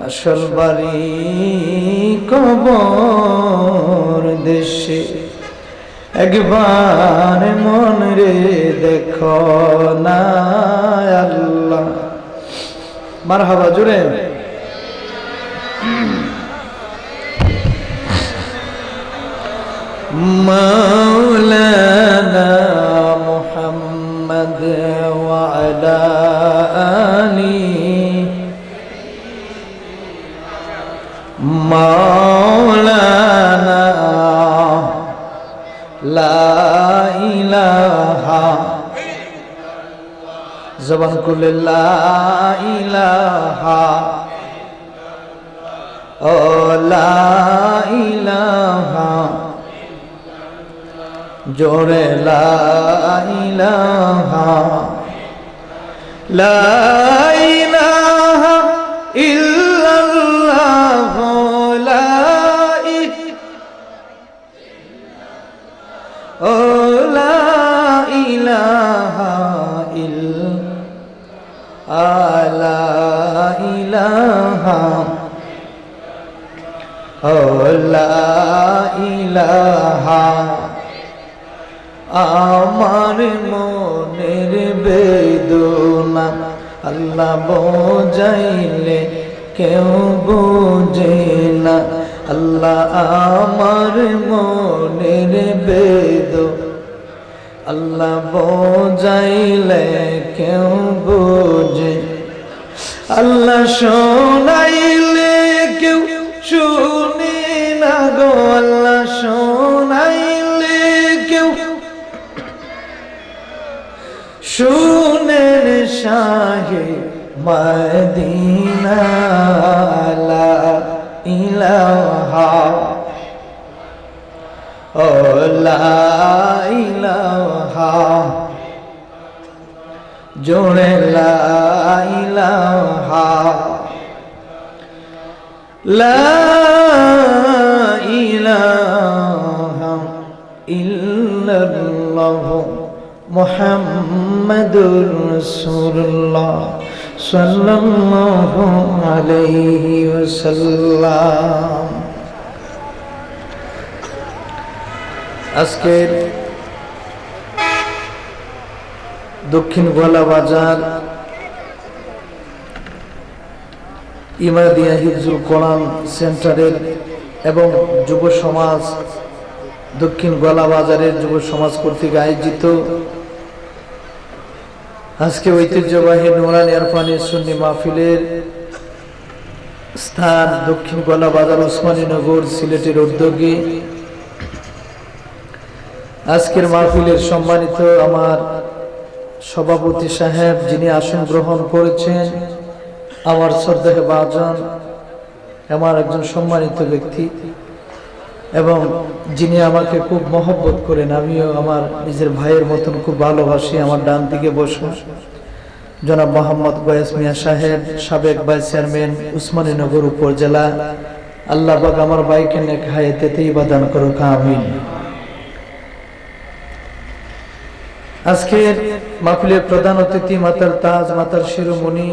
আসল বাড়ি কবর দেশে, একবার মন রে দেখো না আল্লাহ। মারহাবা জুড়ে। মাওলানা মুহাম্মদ ওয়া আলা আলি মাওলানা লা ইলাহা জবান খুলে লা ইলাহা ও লা ইলাহা জোরে লা ইলাহা লা ইলাহা ইল্লাল্লাহ লা ও লা ইলাহা লা ইলাহা ও লা ইলাহা আমার মনের বেদনা আল্লাহ বোঝাইলে কেউ বোঝে না। আল্লাহ আমার মনের বেদনা আল্লাহ বোঝাইলে কেউ বোঝে। আল্লাহ শোনাইলে কেউ শুনে না গো, আল্লাহ শোনাইলে কেউ শুনেন শাহে মদিনা লা ইলাহা ও লা ইলাহা জোরে লা ইলাহা লা ইলাহা ইল্লাল্লাহ মুহাম্মাদুর রাসূলুল্লাহ সাল্লাল্লাহু আলাইহি ওয়াসাল্লাম। আজকের দক্ষিণ গোলা বাজার ইমাদিয়া হিফজুল কোরআন সেন্টারের এবং যুব সমাজ দক্ষিণ গোলা বাজারের যুব সমাজ কর্তৃক আয়োজিত আজকে ঐতিহ্যবাহী নুরানি আরফানি সুন্নি মাহফিলের স্থান দক্ষিণ গোলা বাজার ওসমানীনগর সিলেটের উদ্যোগে আজকের মাহফিলের সম্মানিত আমার সভাপতি সাহেব, যিনি আসন গ্রহণ করেছেন, আমার শ্রদ্ধেয় ভাজন, আমার একজন সম্মানিত ব্যক্তি এবং যিনি আমাকে খুব মহব্বত করেন, আমিও আমার নিজের ভাইয়ের মতন খুব ভালোবাসি। আমার ডান দিকে বসুন জনাব মোহাম্মদ গয়াস মিয়া সাহেব, সাবেক ভাইস চেয়ারম্যান উসমানীনগর উপজেলা। আল্লাহ পাক আমার ভাইকে নেক হায়াতে তৈয়বা দান করুক, আমিন। আজকের মাহফিলের প্রধান অতিথি মাতার তাজ, মাতার শিরোমণি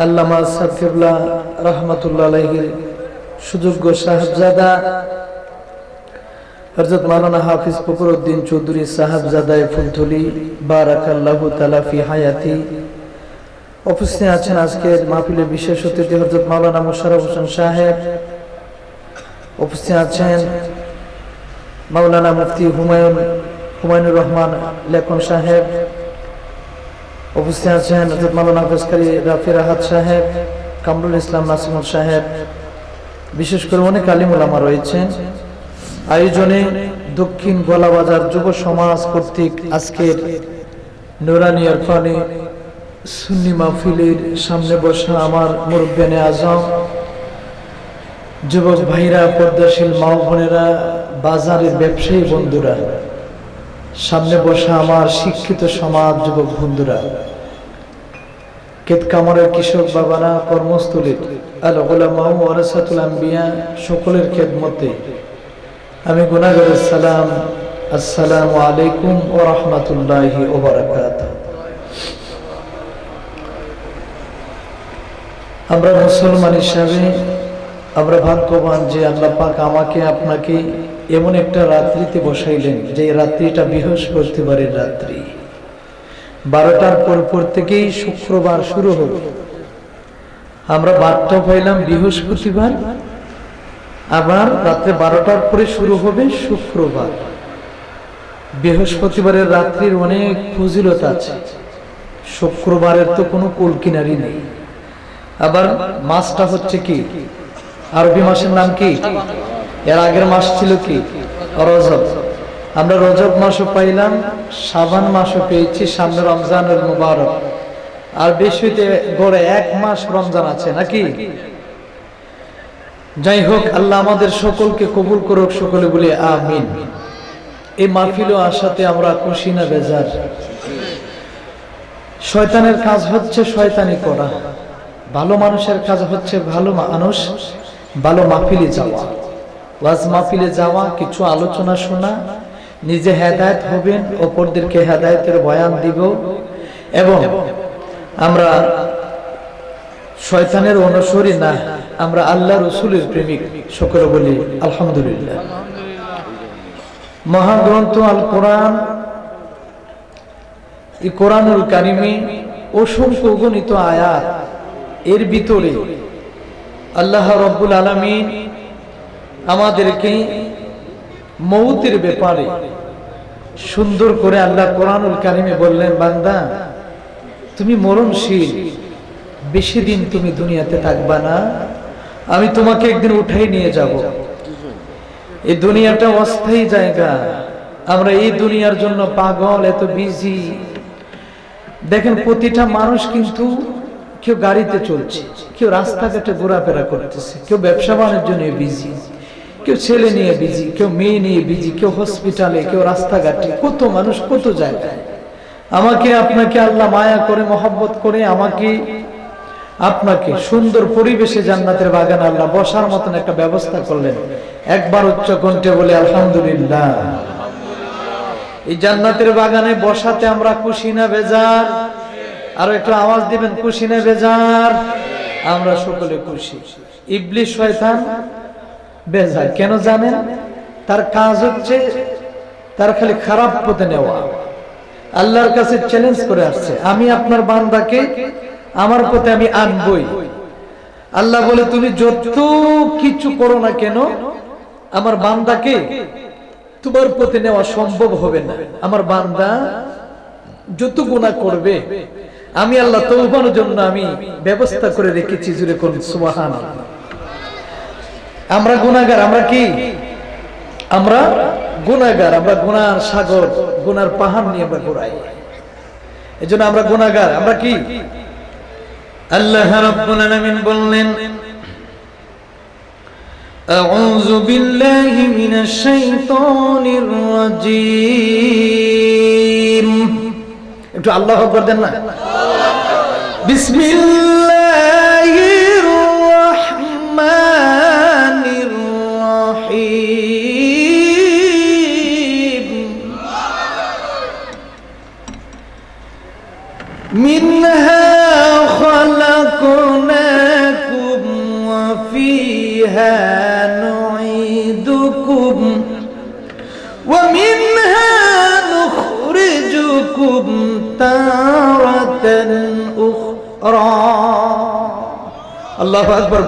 আল্লামা সাকিবুল্লাহ রহমাতুল্লাহ আলাইহির সুযোগ্য সাহেবজাদা হযরত মাওলানা হাফিজ ফখরুদ্দিন চৌধুরী সাহেবজাদায়ে ফুলতলি বারাকাল্লাহু তাআলা ফি হায়াতি। উপস্থিত আছেন আজকের মাহফিলের বিশেষ অতিথি হযরত মাওলানা মোশাররফ হোসেন সাহেব, উপস্থিত আছেন মাওলানা মুফতি হুমায়ুনুর রহমান লেখন সাহেব, উপস্থিত আছেন হযরত মাওলানা হাফেজকারী রাফি রাহাত সাহেব, কামরুল ইসলাম নাসিমুল সাহেব, বিশেষ করে অনেক আলিম উলামা রয়েছেন। আয়োজনে দক্ষিণ গোলা বাজার যুব সমাজ কর্তৃক আজকের নুরানি আরফানি সুন্নি মাহফিলের সামনে বসা আমার মুরব্বিয়ানে আজম, যুবক ভাইরা, পর্দাশীল মা বোনেরা, বাজারের ব্যবসায়ী বন্ধুরা, সামনে বসা আমার শিক্ষিত সমাজ যুবক বন্ধুরা, কেতকামরের কৃষক বাবারা, কর্মস্থলীর আল উলামা ওয়ারাসাতুল আম্বিয়া, সকলের খেদমতে আমি গুনাহগারের সালাম, আসসালামু আলাইকুম ওয়া রাহমাতুল্লাহি ওয়া বারাকাতুহু। আমরা মুসলমান হিসাবে আমরা ভাগ্যবান যে আল্লাহ পাক আমাকে আপনাকে এমন একটা রাত্রিতে বসাইলেন যে রাত্রিটা বৃহস্পতিবারের রাত্রি। 12টার পর থেকেই শুক্রবার শুরু হবে। আমরা বার্তা পাইলাম বৃহস্পতিবার, আবার রাত্রে 12টার পরে শুরু হবে শুক্রবার। বৃহস্পতিবারের রাত্রির অনেক ফজিলত আছে, শুক্রবারের তো কোনো কুল কিনারি নেই। আবার মাসটা হচ্ছে কি, আরবি মাসের নাম কি? এর আগের মাস ছিল কি? রজব। আমরা রজব মাসও পাইলাম, শাবান মাসও পেয়েছি, সামনে রমজানুল মুবারক। আর বেশিতে গড়ে 1 মাস রমজান আছে নাকি? যাই হোক, আল্লাহ আমাদের সকলকে কবুল করুক, সকলে বলি আমিন। এই মাহফিল আসাতে আমরা খুশি না বেজার? শয়তানের কাজ হচ্ছে শয়তানি করা, ভালো মানুষের কাজ হচ্ছে ভালো মানুষ ভালো মাহফিলে যাওয়া, ওয়াজ মাহফিলে যাওয়া, কিছু আলোচনা শোনা, নিজে হেদায়েত হবেন, অপরদেরকে হেদায়েতের বয়ান দিব। এবং আমরা শয়তানের অনুসারী না, আমরা আল্লাহ রসুলের প্রেমিক, সকলে বলি আলহামদুলিল্লাহ। মহাগ্রন্থ আল কোরআন, এই কোরআনুল কারিমে অসংখ্য অগণিত আয়াত, এর ভিতরে আল্লাহ রব্বুল আলামিন আমাদেরকে মৌতের ব্যাপারে সুন্দর করে আল্লাহ কোরআনুল কারিমে বললেন, বান্দা তুমি মরণশীল, বেশি দিন তুমি দুনিয়াতে থাকবা না, আমি তোমাকে একদিন উঠাই নিয়ে যাব। এই দুনিয়াটা অস্থায়ী জায়গা, আমরা এই দুনিয়ার জন্য পাগল, এত বিজি। দেখেন প্রতিটা মানুষ কিন্তু কেউ গাড়িতে চলছে, কেউ রাস্তাঘাটে ঘোরাফেরা করতেছে, কেউ ব্যবসা বাণিজ্য নিয়ে বিজি, কেউ ছেলে নিয়ে বিজি, কেউ মেয়ে নিয়ে বিজি, কেউ হসপিটালে, কেউ রাস্তাঘাটে, কত মানুষ কত জায়গায়। আমাকে আপনাকে আল্লাহ মায়া করে মহব্বত করে আমাকে আপনাকে সুন্দর পরিবেশে জান্নাতের বাগান আল্লাহ বসার মতন একটা ব্যবস্থা করলেন। একবার উচ্চ কণ্ঠে বলে আলহামদুলিল্লাহ। এই জান্নাতের বাগানে বসাতে আমরা খুশি না বেজার? আর একটু আওয়াজ দিবেন, খুশি না বেজার? আমরা সকলে খুশি। ইবলিস শয়তান বেজার কেন জানেন? তার কাজ হচ্ছে তার খালি খারাপ পথে নেওয়া। আল্লাহর কাছে চ্যালেঞ্জ করে আসছে, আমি আপনার বান্দাকে আমার পথে আমি আনবই। আল্লাহ বলে, তুমি যত কিছু করো না কেন, আমার বান্দাকে তোমার পথে নেওয়া সম্ভব হবে না। আমার বান্দা যত গুনাহ করবে, আমি আল্লাহ তওবার জন্য আমি ব্যবস্থা করে রেখেছি। জুড়ে করুন সুবহানাল্লাহ। আমরা গুনাহগার, আমরা কি? আমরা গুনাহগার, আমরা গুনার সাগর, গুনার পাহাড় নিয়ে আমরা ঘোরাই। এজন্য আমরা গুনাহগার। আমরা কি? আল্লাহ রাব্বুল আলামিন বললেন, আউযু বিল্লাহি মিনাশ শাইতানির রাজীম। একটু আল্লাহু আকবার দেন না? বিসমিল্লাহির রাহমানির রাহিম। মিনহা خلقناكم وفيها نعيدكم ومنها نخرجكم تارة أخرى. الله أكبر.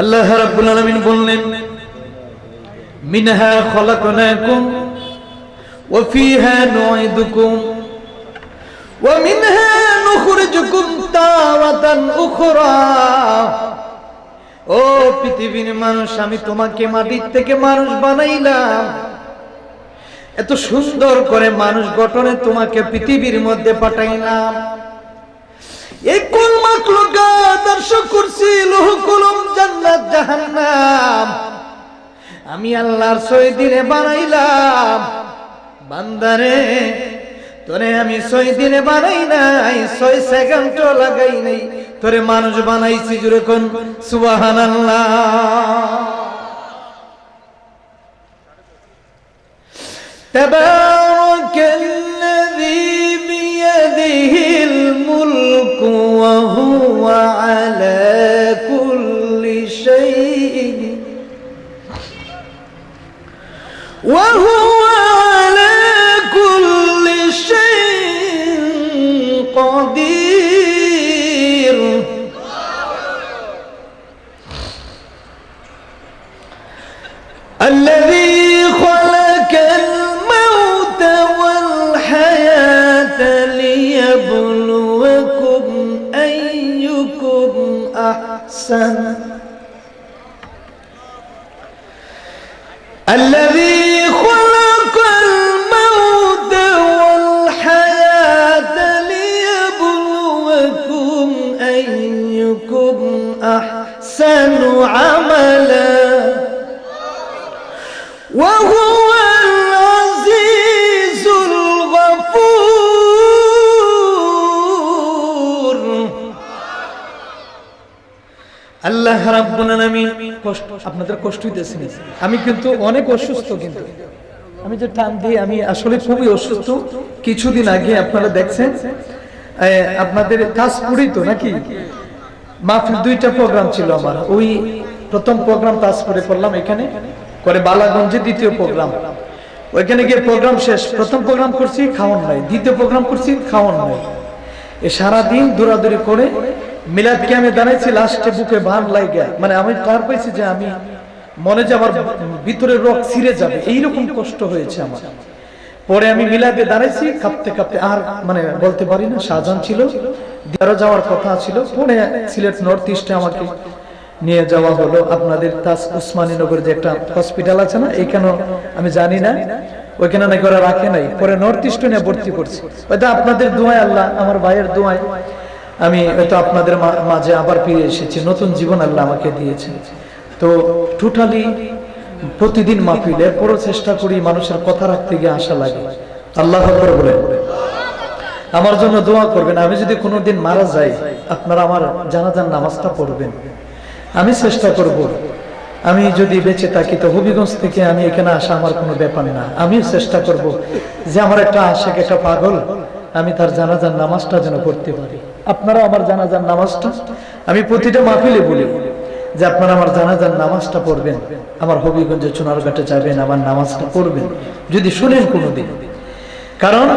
الله رب العالمين বললেন, মিনহা خلقناكم وفيها نعيدكم ومنها نخرجكم تارة أخرى. ও পৃথিবীর মানুষ, আমি তোমাকে মাটির থেকে মানুষ বানাইলাম, এত সুন্দর করে মানুষ গঠনে তোমাকে পৃথিবীর মধ্যে পাঠাইলাম। এই কুল মাখলুকাত, আরশ, কুরসি, লৌহ কলম, জান্নাত, জাহান্নাম আমি আল্লাহর 6 দিনে বানাইলাম। বান্দারে, তোরে আমি 6 দিনে বানাই নাই, 6 সেকেন্ড লাগাই নাই, তোরে মানুষ বানাইছি। জোরে কোন সুবহানাল্লাহ। তাবারাকাল্লাযী বিয়াদিহিল মুলকু ওয়া হুয়া আলা কুল্লি শাইইন قدير الذي خلق الموت والحياة ليبلوكم أيكم أحسن الذي خلق الموت والحياة ليبلوكم أيكم أحسن عملا وهو العزيز الغفور আল্লাহ রাব্বুল আলামিন আপনাদের কষ্ট হইতেছে আমি কিন্তু অনেক অসুস্থ কিন্তু আমি যে টান দিই আমি আসলে খুবই অসুস্থ কিছুদিন আগে আপনারা দেখছেন আপনাদের তাজপুরি তো নাকি মাহফিল দুইটা প্রোগ্রাম ছিল আমার ওই প্রথম প্রোগ্রাম তাজপুরে করলাম এখানে করে বালাগঞ্জে দ্বিতীয় প্রোগ্রাম ওইখানে গিয়ে প্রোগ্রাম শেষ প্রথম প্রোগ্রাম করছি খাওয়ান নাই দ্বিতীয় প্রোগ্রাম করছি খাওয়ান নাই এ সারাদিন দৌড়াদৌড়ি করে মিলাদ ক্যাম্পে দাঁড়াইছি লাস্টে বুকে ভান লাগে মানে আমি তার পাইছি যে আমি মনে যে আমার ভিতরের রক ছিঁড়ে যাবে এইরকম কষ্ট হয়েছে আমার পরে আমি মিলাদে দাঁড়াইছি কাঁপতে কাঁপতে আর মানে বলতে পারি না শাহজাহান ছিল দিয়ারও যাওয়ার কথা ছিল পরে সিলেট নর্থ ইস্টে আমাকে নিয়ে যাওয়া হলো আপনাদের তাজ উসমানীনগর যে একটা হসপিটাল আছে না এইখানে আমি জানি না ওইখানে নাকি ওরা রাখে নাই পরে নর্থ ইস্টে নিয়ে ভর্তি করছি হয়তো আপনাদের দোয়ায় আল্লাহ আমার ভাইয়ের দোয়ায় আমি হয়তো আপনাদের মাঝে আবার ফিরে এসেছি নতুন জীবন আল্লাহ আমাকে দিয়েছে তো টোটালি প্রতিদিন মাহফিলে পুরো চেষ্টা করি মানুষের কথা রাখতে গিয়ে আশা লাগে আল্লাহ আকবার বলেন আমার জন্য দোয়া করবেন আমি যদি কোনোদিন মারা যাই আপনারা আমার জানাজার নামাজটা পড়বেন আমি চেষ্টা করব আমি যদি বেঁচে থাকি তো হবিগঞ্জ থেকে আমি এখানে আসা আমার কোনো ব্যাপার না আমিও চেষ্টা করব যে আমার একটা আশিক একটা পাগল আমি তার জানাজার নামাজটা যেন পড়তে পারি আপনারা আমার জানাজার নামাজটা আমি প্রতিটা মাহফিলে বলি যে আপনারা আমার জানাজার নামাজটা পড়বেন আমার হবিগঞ্জে চুনারঘাটে যাবেন আমার নামাজটা পড়বেন যদি শুনেন কোনোদিন কারণ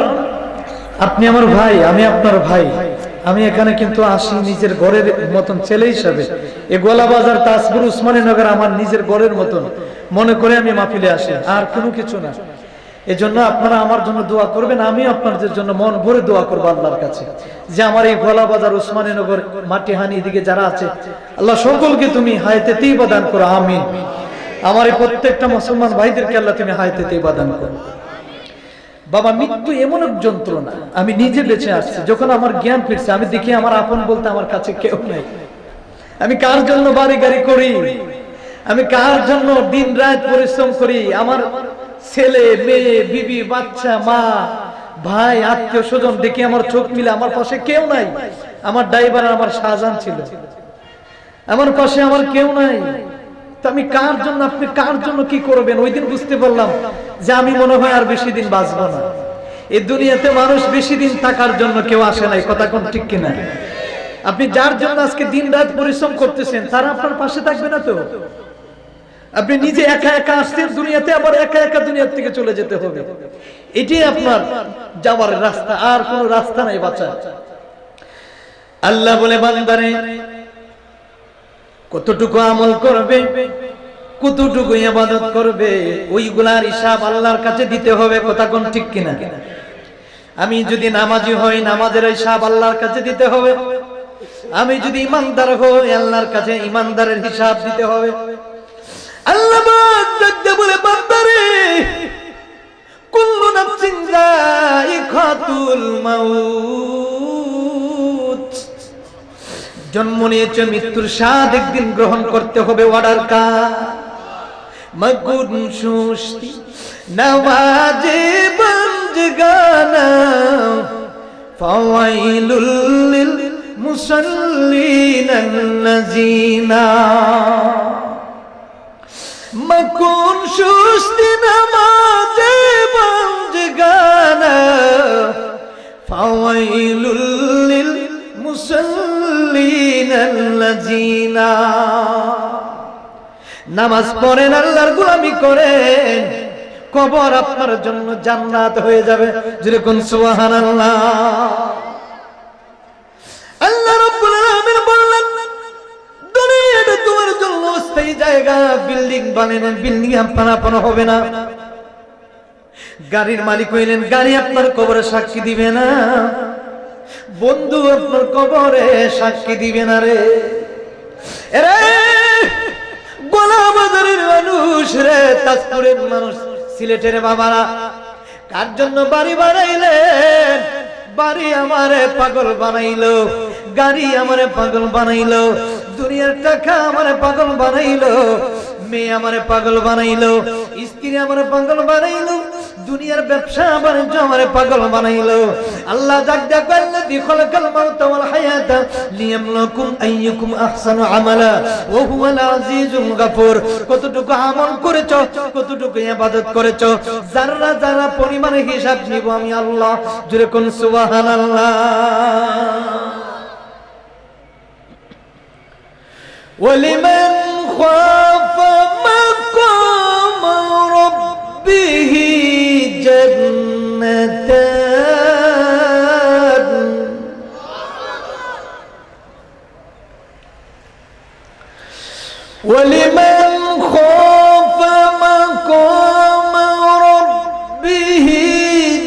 আপনি আমার ভাই আমি আপনার ভাই আমি এখানে কিন্তু আসি নিজের ঘরের মতন ছেলে হিসাবে এই গোলাবাজার তাজপুর উসমানীনগর আমার নিজের ঘরের মতন মনে করে আমি মাহফিলে আসি আর কোনো কিছু না এজন্য আপনারা আমার জন্য দোয়া করবেন আমি আপনাদের জন্য মন ভরে দোয়া করব আল্লাহর কাছে যে আমার এই গোলাবাজার উসমানীনগর মাটিহানি এদিকে যারা আছে আল্লাহ সকলকে তুমি হায়াতে তৈয়বা দান করো আমিন আমার এই প্রত্যেকটা মুসলমান ভাইদেরকে আল্লাহ তুমি হায়াতে তৈয়বা দান করো বাবা মৃত্যু এমন এক যন্ত্রণা আমি নিজে বেঁচে আসছি যখন আমার জ্ঞান ফিরছে আমি দেখি আমার আপন বলতে আমার কাছে কেউ নাই আমি কার জন্য বাড়ি গাড়ি করি আমি কার জন্য দিন রাত পরিশ্রম করি আমার ছেলে মেয়ে বিবি বাচ্চা মা ভাই আত্মীয় স্বজন দেখি আমার চোখ মিলে আমার পাশে কেউ নাই আমার ড্রাইভার আমার শাহজাহান ছিল আমার পাশে আমার কেউ নাই তো আমি কার জন্য আপনি কার জন্য কি করবেন ওই দিন বুঝতে পারলাম যে আমি মনে হয় আর বেশি দিন বাঁচবো না এই দুনিয়াতে মানুষ বেশি দিন থাকার জন্য কেউ আসে নাই কথা কোন ঠিক কিনা আপনি যার জন্য আজকে দিন রাত পরিশ্রম করতেছেন তারা আপনার পাশে থাকবে না তো আপনি নিজে একা একা আসছেন দুনিয়াতে আবার একা একা দুনিয়া থেকে চলে যেতে হবে এটাই আপনার যাওয়ার রাস্তা আর কোনো রাস্তা নাই বাঁচা আল্লাহ বলে বান্দারে কতটুকু আমল করবে কতটুকু ইবাদত করবে ওইগুলার হিসাব আল্লাহর কাছে দিতে হবে কথা কোন ঠিক কিনা আমি যদি নামাজি হই নামাজের হিসাব আল্লাহর কাছে দিতে হবে আমি যদি ইমানদার হই আল্লাহর কাছে ইমানদারের হিসাব দিতে হবে আল্লাহ বলে বান্দারে কুল্লু নাফসিন যায়িকাতুল মাউত জন্ম নিয়েছে মৃত্যুর স্বাদ একদিন গ্রহণ করতে হবে অর্ডার কা মগুন সুস্তি নওয়াজে বন্দগানা ফাওয়াইলুল লিল মুসাল্লিন আল্লাযিনা মগুন সুস্তি নওয়াজে বন্দগানা ফাওয়াইলুল লিল মুসাল্লিনা আল্লাযিনা নামাজ পড়েন আল্লাহর গোলামি করেন কবর আপনার জন্য জান্নাত হয়ে যাবে যেরকম সুবহানাল্লাহ আল্লাহ রাব্বুল আলামিন বললেন দুনিয়াটা তোমার জন্য স্থায়ী জায়গা বিল্ডিং বানালেন বিল্ডিং আপনার হবে না গাড়ির মালিক হইলেন গাড়ি আপনার কবরে সাক্ষী দিবে না বন্ধু আপনার কবরে সাক্ষী দিবে না রে এরে গোলাবাজারের মানুষ রে তাজপুরের মানুষ সিলেটের বাবারা কার জন্য বাড়ি বানাইলেন বাড়ি আমারে পাগল বানাইলো গাড়ি আমারে পাগল বানাইলো দুনিয়ার টাকা আমারে পাগল বানাইলো মেয়ে আমারে পাগল বানাইলো স্ত্রী আমারে পাগল বানাইলো দুনিয়ার ব্যবসা বাণিজ্য আমারে পাগল বানাইলো আল্লাহ ডাক ডাক আল্লাযী খালাকাল মাউতা ওয়াল হায়াতা লিয়াবলুকুম আইয়ুকুম আহসানু আমালা ওয়া হুয়াল আজিজুল গাফুর কতটুকু আমল করেছো কতটুকু ইবাদত করেছো যারা যারা পরিমাণে হিসাব নিব আমি আল্লাহ জোরে কোন সুবহানাল্লাহ ওয়ালিমান খাফা মাকাম রাব্বিহি জান্নাতান ওয়ালিমান খাফা মাকাম রাব্বিহি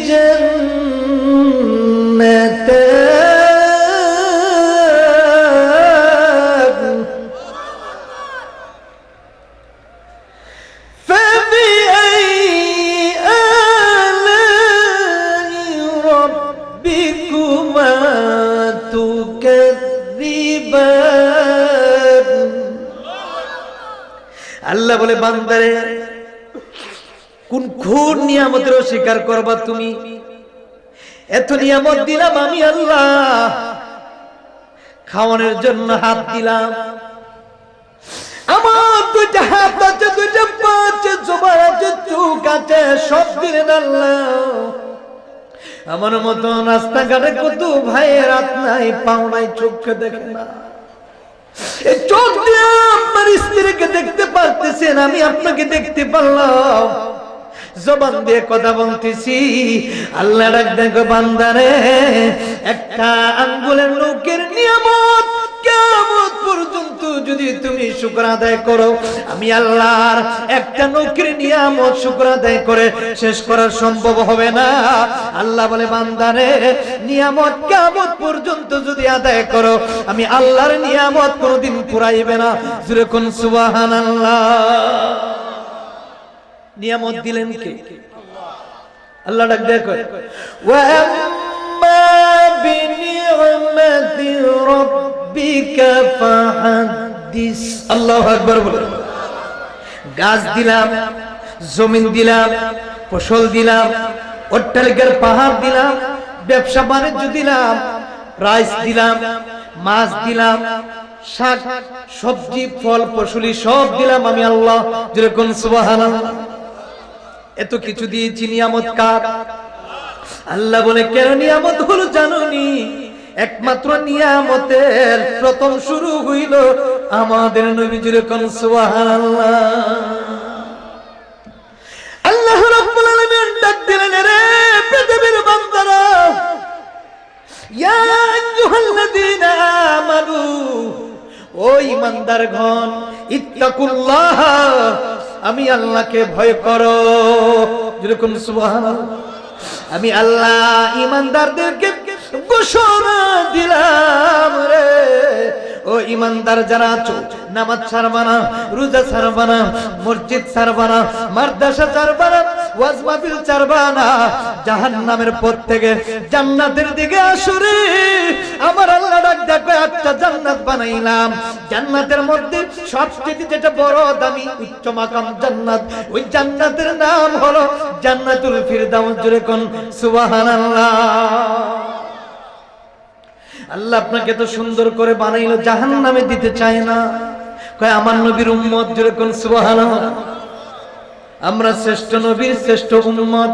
জান্নাতান আল্লাহ বলে বান্দারে কোন কোন নিয়ামতের অস্বীকার করবা তুমি এত নিয়ামত দিলাম আমি আল্লাহ খাওয়ানোর জন্য হাত দিলাম আমার দুইটা হাত আছে দুইটা পা আছে জবান আছে চোখ আছে সব দিলেন আল্লাহ আমার মতো রাস্তাঘাটে কত ভাইয়ের হাত নাই পাও নাই চোখকে দেখে না এই চোখ দিয়ে আপনার স্ত্রীকে দেখতে পারতেছেন আমি আপনাকে দেখতে পারলাম জবান দিয়ে কথা বলতেছি আল্লাহ ডাক দেখো বান্দারে একটা আঙ্গুলের নখের নিয়ামত কিয়ামত পর্যন্ত যদি তুমি শুকর আদায় করো আমি আল্লাহর একটা নখের নিয়ামত শুকর আদায় করে শেষ করা সম্ভব হবে না আল্লাহ বলে বান্দারে নিয়ামত কিয়ামত পর্যন্ত যদি আদায় করো আমি আল্লাহর নিয়ামত কোনোদিন ফুরাইবে না জোরে কোন সুবহানাল্লাহ নিয়ামত দিলেন কে আল্লাহ ডাক দেখো ওয়া আম্মা বিনি'মাতি রাব্বিকা ফাহাদ্দিস আল্লাহু আকবার বলে গাছ দিলাম জমিন দিলাম ফসল দিলাম অট্টালিকার পাহাড় দিলাম ব্যবসা বাণিজ্য দিলাম রাইস দিলাম মাছ দিলাম শাক সবজি ফল ফসলি সব দিলাম আমি আল্লাহ যেরকম সুবহানাল্লাহ এত কিছু দিয়েছি নিয়ামত কার আল্লাহ বলে কেন নিয়ামত হলো জানোনি একমাত্র নিয়ামতের প্রথম শুরু হইল আমাদের নবী যেরকম সুবহানাল্লাহ আল্লাহ রাব্বুল আলামিন ডাক দিলেন রে পৃথিবীর বান্দারা ইয়া আইয়ুহাল্লাযীনা আমানু ও ঈমানদারগণ ইত্তাকুল্লাহ আমি আল্লাহকে ভয় করো যেরকম সুবহানাল্লাহ আমি আল্লাহ ঈমানদারদেরকে ঘোষণা দিলাম রে ও ঈমানদার যারা আছো নামাজ ছাড়বা না রোজা ছাড়বা না মসজিদ ছাড়বা না মাদ্রাসা ছাড়বা না ওয়াজ মাহফিল ছাড়বা না জাহান্নামের পথ থেকে জান্নাতের দিকে আসো রে আমার আল্লাহ ডাক দেখো একটা জান্নাত বানাইলাম জান্নাতের মধ্যে সবচেয়ে যেটা বড় দামি উচ্চ মাকাম জান্নাত ওই জান্নাতের নাম হলো জান্নাতুল ফিরদাউস জোরে কোন সুবহানাল্লাহ আল্লাহ আপনাকে তো সুন্দর করে বানাইলো জাহান্নামে দিতে চায় না কয় আমার নবীর উম্মত জোরে কোন সুবহানাল্লাহ আমরা শ্রেষ্ঠ নবীর শ্রেষ্ঠ উম্মত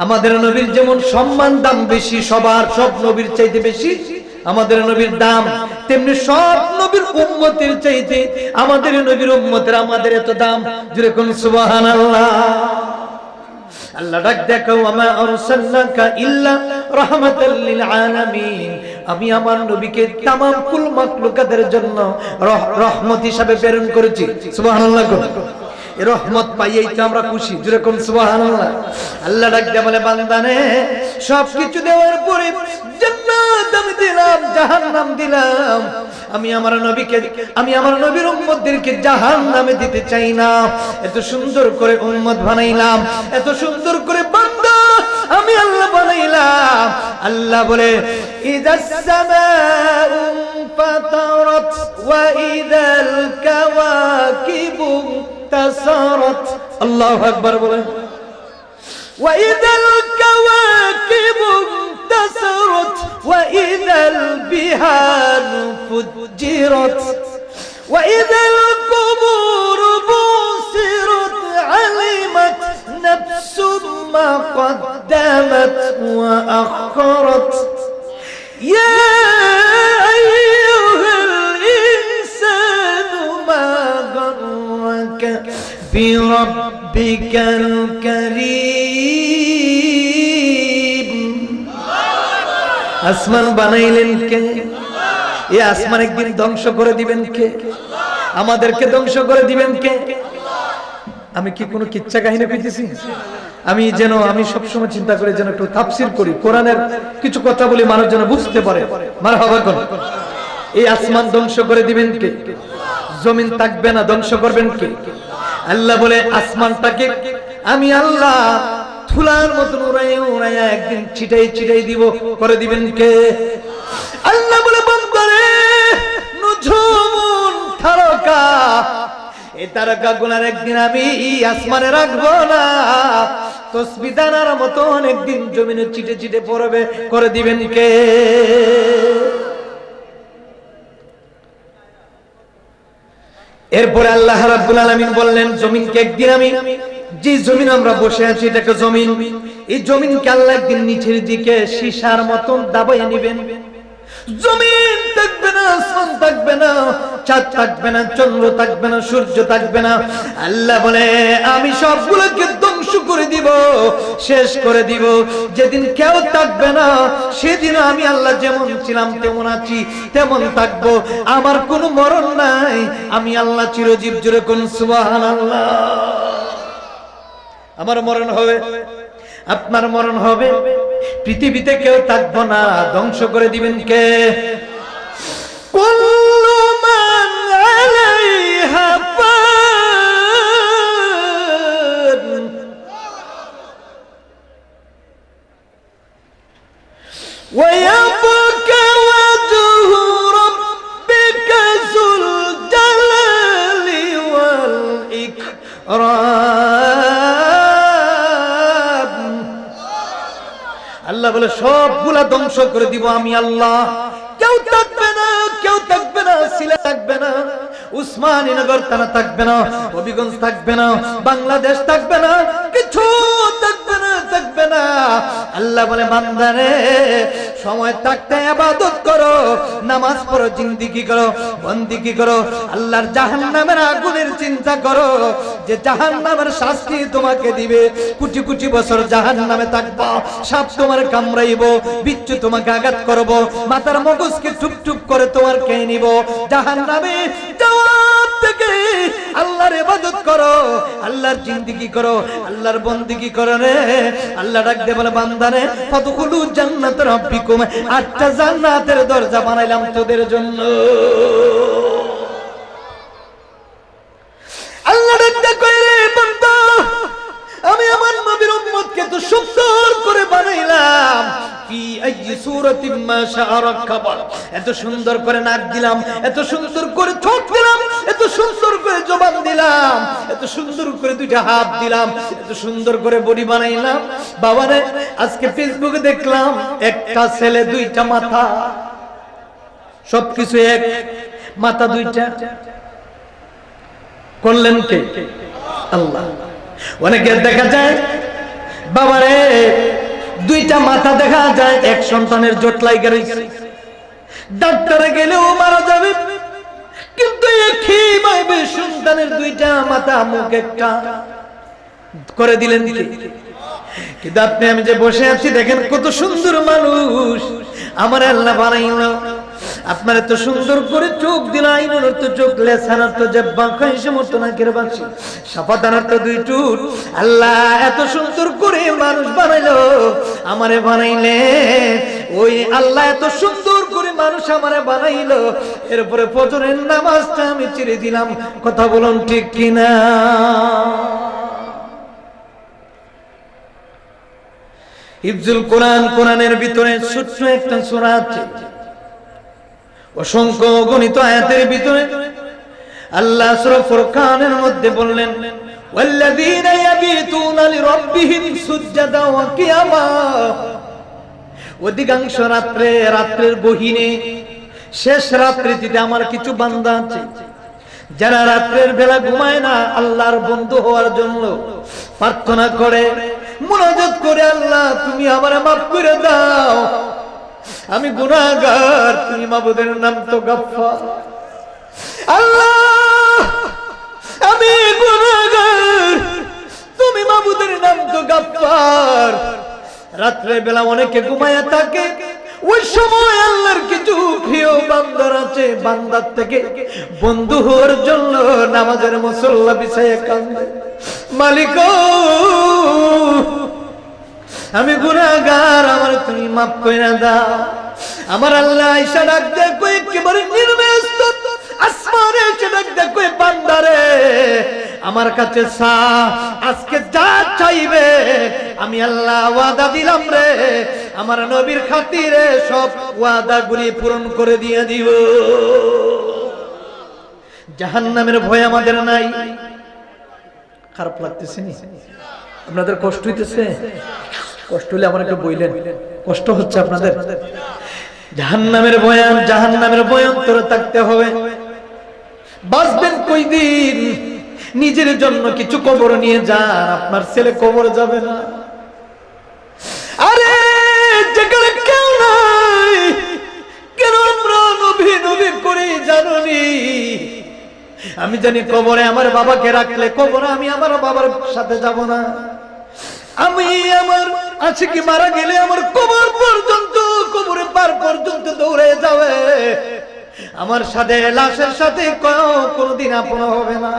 আমাদের নবীর যেমন সম্মান দাম বেশি সবার সব নবীর চাইতে বেশি আমাদের নবীর দাম, তেমনি সব নবীর উম্মতের চাইতে আমাদের নবীর উম্মতের আমাদের এত দাম। জোরে কোন সুবহানাল্লাহ। আল্লাহ ডাক দেখো, ওয়ামা আরসালনাকা ইল্লা রাহমাতাল লিল আলামিন, আমি আমার নবীকে तमाम কুল মাখলুকাতের জন্য রহমত হিসেবে প্রেরণ করেছি। সুবহানাল্লাহ। এই রহমত পাইয়েই তো আমরা খুশি। জোরে কোন সুবহানাল্লাহ। আল্লাহ ডাক দিয়ে বলে, বান্দানে সবকিছু দেওয়ার পরে জান্নাত আমি দিলাম, জাহান্নাম দিলাম, আমি আমার নবীকে, আমি আমার নবীর উম্মতদেরকে জাহান্নামে দিতে চাই না। এত সুন্দর করে উম্মত বানাইলাম, এত সুন্দর করে বান্দা আমি আল্লাহ বানাইলাম। আল্লাহ বলে, ইযাস সামাউ ফাতারাত ওয়া ইযাল কাওয়াকিবু তাসারাত। আল্লাহু আকবার বলেন। ওয়া ইযাল কাওয়াকিবু তাসারাত ওয়া ইযাল বিহার ফুজ্জিরাত ওয়া ইযাল কুবুর বুসিরাত আলিমাত নাফসুম মা قدمت وأخرت يا أيها الإنسان ما غرك بربك الكريم। আসমান বানাইলেন কে? এই আসমান একদিন ধ্বংস করে দিবেন কে? আমাদেরকে ধ্বংস করে দিবেন কে? আমি কি কোনো কিচ্ছা কাহিনী কইতেছি? আমি সবসময় চিন্তা করি যেন একটু তাফসীর করি, কোরআনের কিছু কথা বলি, মানুষ যেন বুঝতে পারে। মারহাবা কোন। এই আসমান ধ্বংস করে দিবেন কে? জমিন থাকবে না, ধ্বংস করবেন কে? আল্লাহ বলে, আসমানটাকে আমি আল্লাহ ধুলার মতন উড়াইয়া উড়াইয়া একদিন ছিটাই ছিটাই দিব, করে দিবেন কে? আল্লাহ বলে, বান্দারে নুজুমুন তারকা, এই তারকা গুলার একদিন আমি আসমানে রাখবো না, তসবিহ দানার মতন একদিন জমিনে ছিটে ছিটে পড়বে, করে দিবেন কে? এরপরে আল্লাহ রাব্বুল আলামিন বললেন, জমিনকে একদিন আমি, যে জমিন আমরা বসে আছি এটাকে জমিন, এই জমিনকে আল্লাহ একদিন নিচের দিকে সীসার মতন দাবাইয়া নিবেন। জমিন থাকবে না, আসমান থাকবে না, চাঁদ থাকবে না, চন্দ্র থাকবে না, সূর্য থাকবে না। আল্লাহ বলে, আমি সবগুলোকে ধ্বংস করে দিব, শেষ করে দিব। যেদিন কেউ থাকবে না সেদিন আমি আল্লাহ যেমন ছিলাম তেমন আছি, তেমন থাকবো। আমার কোনো মরণ নাই, আমি আল্লাহ চিরজীব। জোরে কোন সুবহানাল্লাহ। আমার মরণ হবে, আপনার মরণ হবে, পৃথিবীতে কেউ থাকবো না, ধ্বংস করে দিবেন কে? কুল্লু মান আলাইহা ফান ওয়া ইয়াবকা ওয়াজহু রাব্বিকা যুল জালালি ওয়াল ইকরাম। আল্লাহ বলে, সবগুলা ধ্বংস করে দিব আমি আল্লাহ। কেউ থাকবে না, কেউ থাকবে না, সিলেট থাকবে না, উসমানীনগর থানা থাকবে না, হবিগঞ্জ থাকবে না, বাংলাদেশ থাকবে না, কিছু থাকবে না, থাকবে না। আল্লাহ বলে, বান্দারে সময় থাকতে ইবাদত করো, নামাজ পড়ো, জিন্দেগি করো, বন্দেগি করো, আল্লাহর জাহান্নামের আগুনের চিন্তা করো, যে জাহান্নামের শাস্তি তোমাকে দিবে। কোটি কোটি বছর জাহান্নামে থাকবা, সাপ তোমার কামড়াইবো, বিচ্ছু তোমাকে আঘাত করবো, মাথার মগজকে টুপ টুপ করে তোমার খেয়ে নিব। জাহান্নামে যাওয়ার থেকে আল্লাহর ইবাদত করো, আল্লাহর জিন্দেগি করো, আল্লাহর বন্দেগি করো রে। আল্লাহ ডাক দিয়ে বলে, বান্দারে ফাদখুলু জান্নাত রাব্বিকুম, 8টা জান্নাতের দরজা বানাইলাম তোদের জন্য। আল্লাহ ডাক দিয়ে কয়, রে বান্দা, আমি আমার নবীর উম্মতকে তো সুন্দর করে বানাইলাম। ফি আইয়ি সূরাতিন মা শাআ রাক্কাবা, এত সুন্দর করে নাক দিলাম, এত সুন্দর করে ঠোঁট দিলাম, এত সুন্দর করে জবান দিলাম, এত সুন্দর করে দুইটা হাত দিলাম, এত সুন্দর করে বডি বানাইলাম। বাবারে, আজকে ফেসবুকে দেখলাম একটা ছেলে দুইটা মাথা, সবকিছু এক, মাথা দুইটা। করলেন কে? আল্লাহ। অনেকে দেখা যায়, বাবারে দুইটা মাথা দেখা যায়, এক সন্তানের জোট লাগা রইছে, ডাক্তারে গেলেও মারা যাবে, কিন্তু একইভাবে সন্তানের দুইটা মাথা মুখ একটা করে দিলেন কি? কিন্তু আপনি আমি যে বসে আছি দেখেন কত সুন্দর মানুষ আমার আল্লাহ বানাইলো। আপনার এত সুন্দর করে চোখ দিল, আইনের তো চোখ, লেসানার তো জিহ্বা, খাইশমত নাকের বাঁশি, শাফাতানার তো দুই ঠোঁট। আল্লাহ এত সুন্দর করে মানুষ বানাইলো, আমারে বানাইলে ওই আল্লাহ এত সুন্দর করে মানুষ আমারে বানাইলো, এরপরে ফজরের নামাজটা আমি ছেড়ে দিলাম। কথা বলুন ঠিক কিনা? হিফজুল কোরআন, কোরআনের ভিতরে ছোট্ট একটা সূরা আছে, অসংখ্য গণিত আয়াতের ভিতরে আল্লাহ সূরা ফুরকানের মধ্যে বললেন, ওয়াল্লাযীনা ইয়াবিতুনা লিরাব্বিহিম সুজদান ওয়া কিয়ামা। অধিকাংশ রাত্রে, রাত্রের গহীনে, শেষ রাত্রিতে আমার কিছু বান্দা আছে যারা রাত্রের বেলা ঘুমায় না, আল্লাহর বন্ধু হওয়ার জন্য প্রার্থনা করে, মুনাজাত করে, আল্লাহ তুমি আমারে মাফ করে দাও, আমি গুনাহগার, তুমি মাবুদের নাম তো গফফার। আল্লাহ আমি গুনাহগার, তুমি মাবুদের নাম তো গফফার। রাত্রের বেলা অনেকে ঘুমায়া থাকে, ওই সময় আল্লাহর কিছু প্রিয় বান্দার আছে, বান্দার থেকে বন্ধু হওয়ার জন্য নামাজের মুসল্লা বিছাইয়া কান্দে, মালিক আমি গুনাহগার, আমার তুমি মাফ কইরা দাও। আমার আল্লাহ আয়েশা ডাক দেয়, কই একেবারে নির্বেস্ত আসমানে এসে ডাক দেয়, কই বান্দারে আমার কাছে চা, আজকে যা চাইবে আমি আল্লাহ ওয়াদা দিলাম রে, আমার নবীর খাতিরে সব ওয়াদাগুলি পূরণ করে দিয়ে দিব। জাহান্নামের ভয় আমাদের নাই। খারাপ লাগতেছে নি? আপনাদের কষ্ট হইতেছে? কষ্ট হলে আমার একটু বইলেন, কষ্ট হচ্ছে আপনাদের? জাহান্নামের বয়ান, জাহান্নামের ভয় অন্তরে থাকতে হবে। বাঁচবেন কই দিন? নিজের জন্য কিছু কবর নিয়ে যান, আপনার ছেলে কবর যাবে না। আরে যেখানে কেউ নাই, কেন আমরা নবী নবী করে জানি? আমি জানি কবরে আমার বাবাকে রাখলে, কবরে আমি আমার বাবার সাথে যাব না। আমি আমার আছে কি মারা গেলে আমার কবর পর্যন্ত, কবরে পার পর্যন্ত দৌড়ে যাবে, আমার সাথে লাশের সাথে কোনদিন আপন হবে না।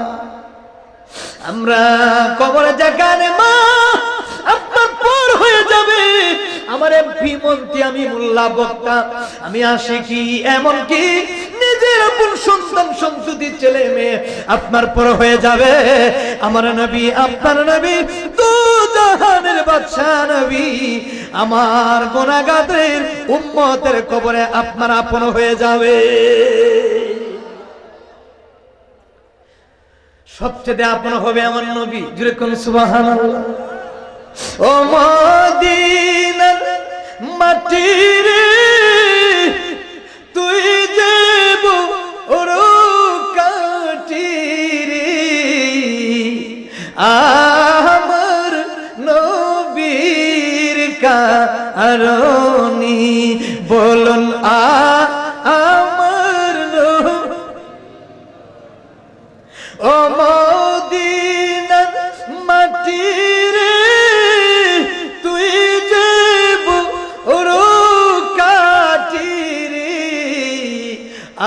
আমরা কবরে যেখানে মা আপনার পর হয়ে যাবে, আমার এমপি মন্ত্রী, আমি মোল্লা বক্তা, আমি আশিকি, এমনকি নিজের আপন সন্তান সন্ততি ছেলে মেয়ে আপনার পর হয়ে যাবে। আমার নবী, আপনার নবী, দু জাহানের বাদশা নবী, আমার গুনাহগারের উম্মতের কবরে আপনার আপন হয়ে যাবে। সবচেয়ে আপন হবে আমার নবী। জুড়ে কোন সুবহানাল্লাহ। ও মদিনার মাটি রে, তুই যে বড় কাটি রে, আমার নবীর কারণে বলুন আমার ও মদিনার মাটি রে, তুই যে বড় কাটি রে,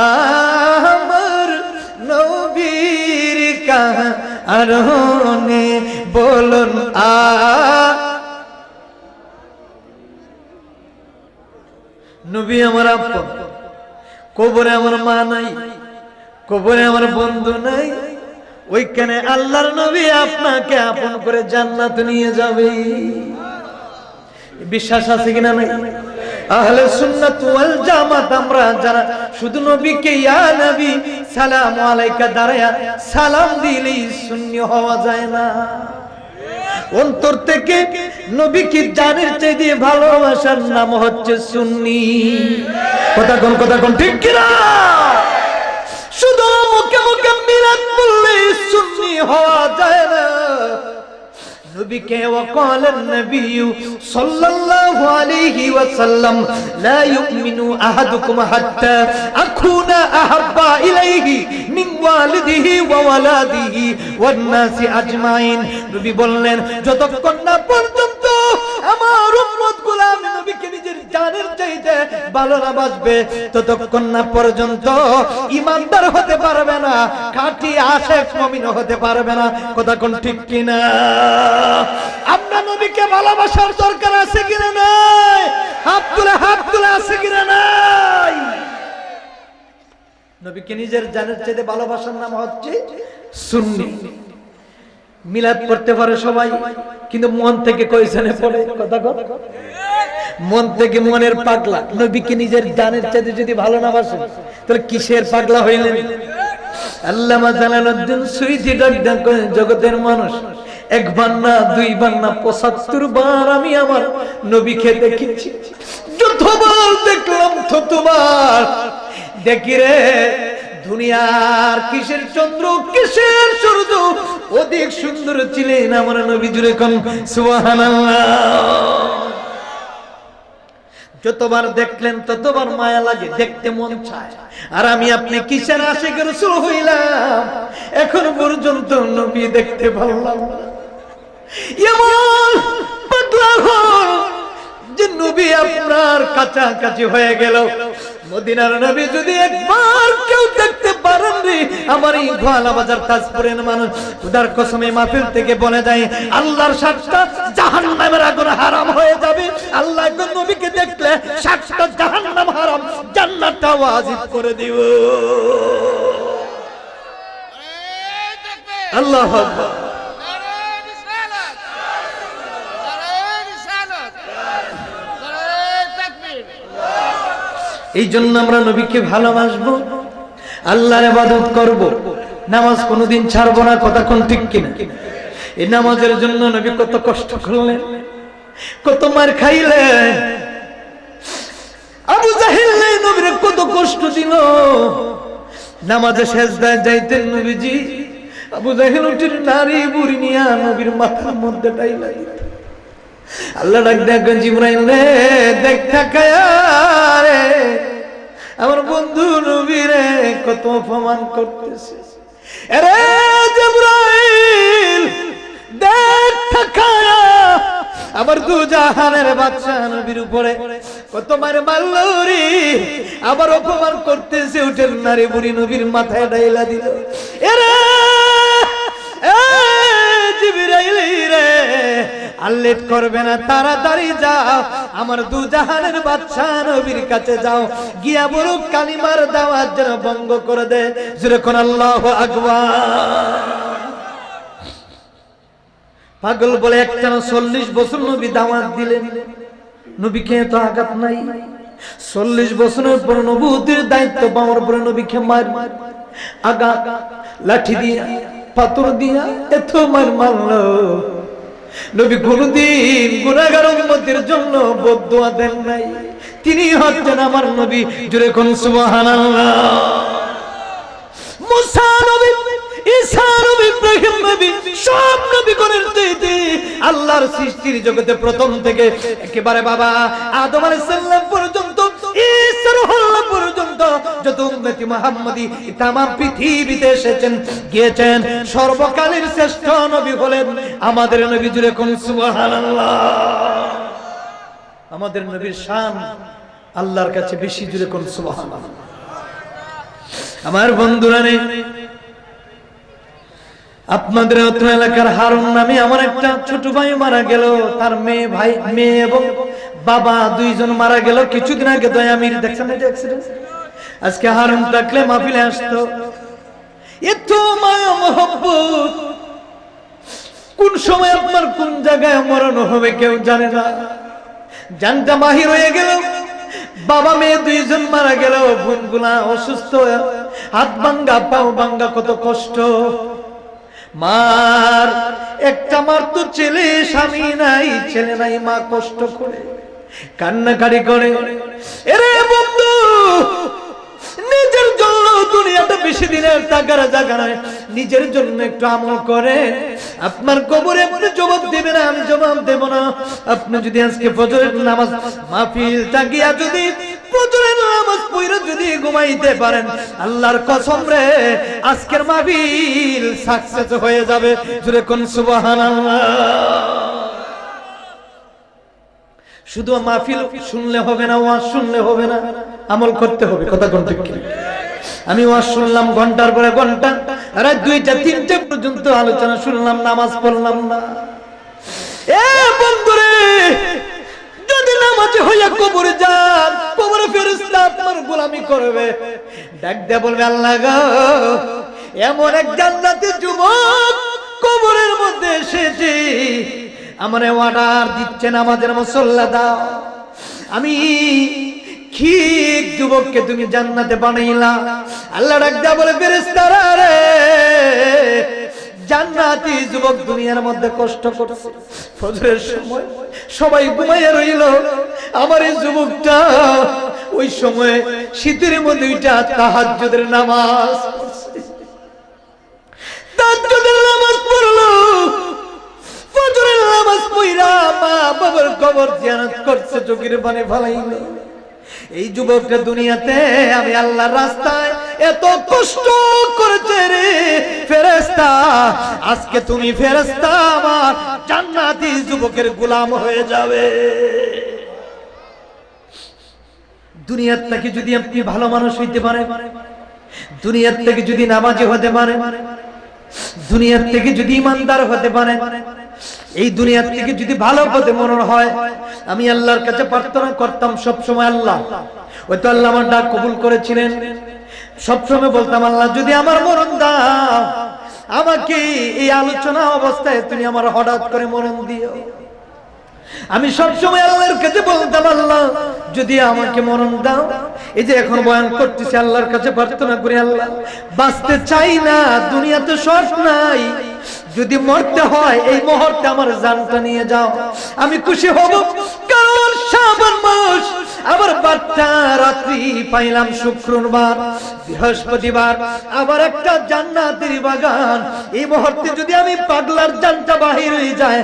আমার নবীর কারণে বলুন নবী আমার আপন। কবরে আমার মা নাই, কবরে আমার বন্ধু নাই, ওইখানে আল্লাহর নবী আপনাকে আপন করে জান্নাতে নিয়ে যাবে। বিশ্বাস আছে কিনা? নাই? আহলে সুন্নাত ওয়াল জামাত আমরা যারা শুধু নবীকে ইয়া নবী সালামু আলাইকা দাঁড়ায়া সালাম দিলেই সুন্নি হওয়া যায় না। অন্তর থেকে নবীকে জানের চাইতে ভালোবাসার নাম হচ্ছে সুন্নি। কথা কোন ঠিক কিনা? শুধু মুখে মুখে মিলাদ বললে সুন্নি হওয়া যায় না। নবীকে ওয়াকালান নবী সাল্লাল্লাহু আলাইহি ওয়াসাল্লাম লা ইউমিনু আহাদুকুম হাত্তা আকুনা আহাব্বা ইলাইহি মিন ওয়ালিদিহি ওয়া ওয়ালাদিহি ওয়ান নাসি আজমাইন। নবী বললেন যতক্ষণ না পর্যন্ত আমার উম্মতগুলো আমি নবীকে নিজের জানের চাইতে ভালো না বাসবে ততক্ষণ না পর্যন্ত ঈমানদার হতে পারবে না, খাঁটি আশিক মুমিন হতে পারবে না। কথা কোন ঠিক কিনা? আমরা নবীকে ভালোবাসার দরকার আছে কিনা নাই? হাত তুলে আছে কিনা নাই? নবীকে নিজের জানের চাইতে ভালোবাসার নাম হচ্ছে সুন্নি। মিলাদ পড়তে পারে সবাই, কিন্তু মন থেকে কয়জনে পড়ে? কথা কথা মন থেকে মনের পাগলা। নবীকে নিজের জানের চাইতে যদি ভালো না বাসেন তাহলে কিসের পাগলা হইলেন? আল্লামা জালালউদ্দিন সুয়ুতী ডাক করে জগতের মানুষ একবার না দুইবার না ৭৫ বার আমি আমার নবীকে দেখেছি। যতবার দেখলাম ততবার দেখি রে দুনিয়ার কিসের চন্দ্র কিসের সূর্য অধিক সুন্দর ছিলেন আমার নবী। জুড়ে কোন সুবহানাল্লাহ। যতবার দেখলেন ততবার মায়া লাগে, দেখতে মন চায়। আর আমি আপনি কিসের আশিক রাসূল হইলাম, এখন পর্যন্ত নবী দেখতে পারলাম না। এমন পাগলা হল যে নবী আপনার কাছাকাছি হয়ে গেল। মদিনার নবী যদি একবার কেউ দেখতে পারেন রে, আমার এই গোয়ালা বাজার তাজপুরের মানুষ উদার কসমে মাহফিল থেকে বলে যায় আল্লাহর ৭টা জাহান্নামের আগুন হারাম হয়ে যাবে। আল্লাহ একজন নবীকে দেখলে ৭টা জাহান্নাম হারাম, জান্নাতটা ওয়াজিব করে দিব। আল্লাহু আকবার। এই জন্য আমরা নবীকে ভালোবাসবো, আল্লাহর ইবাদত করব, নামাজ কোনোদিন ছাড়বো না। কথা কোন ঠিক কিনা? এই নামাজের জন্য নবী কত কষ্ট করলেন, কত মার খাইলেন। আবু জাহেল নবীর কত কষ্ট দিল। নামাজে সিজদায় যাইতেন নবীজি, আবু জাহেল উঠে নারী বুড়ি নিয়ে নবীর মাথার মধ্যে ডাইলা দিত। আল্লাহ ডাক দেখেন জিবরাইল রে, দেখ তাকায়া রে আমার বন্ধু নবী রে কত অপমান করতেছে। আরে জিবরাইল দেখ তাকায়া আমার দু জাহানের বাদশা নবীর উপরে কত মারে মারলো রে, আবার অপমান করতেছে। উঠেন নারী বুড়ি নবীর মাথায় ডাইলা দিল। আরে জিবরাইল রে আর লেট করবে না, তাড়াতাড়ি যাও আমার দু জাহানের বাদশা নবীর কাছে যাও, গিয়া বলো কালিমার দাওয়াত যেন ভঙ্গ করে দে। জোরে কোন আল্লাহু আকবার। পাগল বলে একটানা ৪০ বছর নবী দাওয়াত দিলেন, নবীকে তো আঘাত নাই। ৪০ বছরের পর নবুয়তের দায়িত্ব পাওয়ার পরে নবীকে মার আঘাত, লাঠি দিয়া পাথর দিয়া এত মার মারলো। নবী কোনদিন গুনাহগার উম্মতের জন্য বদদুয়া দেন নাই। তিনি হচ্ছেন আমার নবী। জোরে কোন সুবহানাল্লাহ। মুসা নবী, ঈসা নবী, ইব্রাহিম নবী, সব নবীগণের চাইতে আল্লাহর সৃষ্টির জগতে প্রথম থেকে একেবারে বাবা আদম আলাইহিস সালাম পর্যন্ত, ঈসা রূহুল্লাহ পর্যন্ত যত উম্মতি মুহাম্মাদি तमाम পৃথিবীতে এসেছেন গিয়েছেন, সর্বকালের শ্রেষ্ঠ নবী হলেন আমাদের নবী। জুড়ে কোন সুবহানাল্লাহ। আমাদের নবীর শান আল্লাহর কাছে বেশি। জুড়ে কোন সুবহানাল্লাহ। আমার বন্ধুরা নে, আপনাদের এলাকার হারুন নামে আমার একটা ছোট ভাই মারা গেল। তার মেয়ে এবং বাবা দুইজন মারা গেল কিছুদিন আগে। দয়ামির দেখছেন এটা অ্যাক্সিডেন্ট। আজকে হারুন থাকলে মাহফিলে আসতো। এত মায়া মহব্বত, কোন সময় আপনার কোন জায়গায় মরণ হবে কেউ জানে না। জানটা বাহির হয়ে গেল, বাবা মেয়ে দুইজন মারা গেল। বোনগুলা অসুস্থ, হাত ভাঙ্গা পাও ভাঙ্গা, কত কষ্ট। মার একটা মার তো ছেলে, স্বামী নাই, ছেলে নাই, মা কষ্ট করে কান্নাকাটি করে। এরে বন্ধু, নিজের জন্য দুনিয়াটা বেশি দিনের টাকার জায়গা নয়, নিজের জন্য একটু আমল করে। আপনার কবরে আপনি জবাব দেবেন, আমি জবাব দেব না। আপনি যদি আজকে ফজরের নামাজ মাহফিল তাকিয়া যদি ফজরের নামাজ পড়ে যদি ঘুমাইতে পারেন, আল্লাহর কসম রে আজকের মাহফিল সাকসেস হয়ে যাবে। জোরে কোন সুবহানাল্লাহ। শুধু মাহফিল শুনলে হবে না, ওয়াজ শুনলে হবে না, আমল করতে হবে। কথা কোন ঠিক? আমি ওয়াজ শুনলাম ঘন্টার পরে ঘন্টা, রাত 2টা 3টা পর্যন্ত আলোচনা শুনলাম, নামাজ পড়লাম না। এ বন্ধুরে, যদি নামাজে হইয়া কবরে যান, কবরে ফেরেশতা আপনার গোলামি করবে, ডাক দিয়ে বলবে আল্লাহ গো, এমন এক জান্নাতি যুবক কবরের মধ্যে এসেছে, আমারে অর্ডার দিচ্ছেন আমাদের মুসল্লা দাও। আমি ঠিক যুবককে তুমি জান্নাতে বানাইলা। আল্লাহ ডাক দিয়া বলে ফেরেশতারা রে, জান্নাতি যুবক দুনিয়ার মধ্যে কষ্ট করছে, ফজরের সময় সবাই ঘুমাইয়া রইল, আমার এই যুবকটা ওই সময় শীতের মধ্যে ওইটা তাহাজ্জুদের নামাজ পড়ছে, তাহাজ্জুদের নামাজ পড়লো, ফজরের নামাজ পড়া মা বাবার কবর জিয়ারত করছে, চোখের পানি ফেলাইলো। এই যুবকটা দুনিয়াতে আমি আল্লাহর রাস্তায় এত কষ্ট করেছে রে ফেরেশতা, আজকে তুমি ফেরেশতা আমার জান্নাতি যুবকের গোলাম হয়ে যাবে। দুনিয়ার থেকে যদি আপনি ভালো মানুষ হইতে পারেন, দুনিয়ার থেকে যদি নামাজি হতে পারেন, দুনিয়ার থেকে যদি ইমানদার হতে পারেন, এই দুনিয়ার থেকে যদি ভালো পথে মরণ হয়, আমি আল্লাহর কাছে প্রার্থনা করতাম সব সময়, আল্লাহ ওই তো আল্লাহ আমার ডাক কবুল করেছিলেন, সব সময় বলতাম আল্লাহ যদি আমার মরণ দাও, আমাকে এই আলোচনা অবস্থায় তুমি আমার হঠাৎ করে মরণ দিও। আমি সব সময় আল্লাহর কাছে বলতাম আল্লাহ যদি আমাকে মরণ দাও। এই যে এখন বয়ান করতেছি, আল্লাহর কাছে প্রার্থনা করি আল্লাহ বাঁচতে চাই না, দুনিয়াতে শর্ত নাই, যদি মরতে হয় এই মুহূর্তে আমার জানটা নিয়ে যাও, আমি খুশি হব। কারণ শাবান মাস আবার 12টা রাত্রি পাইলাম শুক্রবার, বৃহস্পতিবার আবার একটা জান্নাতের বাগান, এই মুহূর্তে যদি আমি পাগলার জানটা বাহির হয়ে যায়,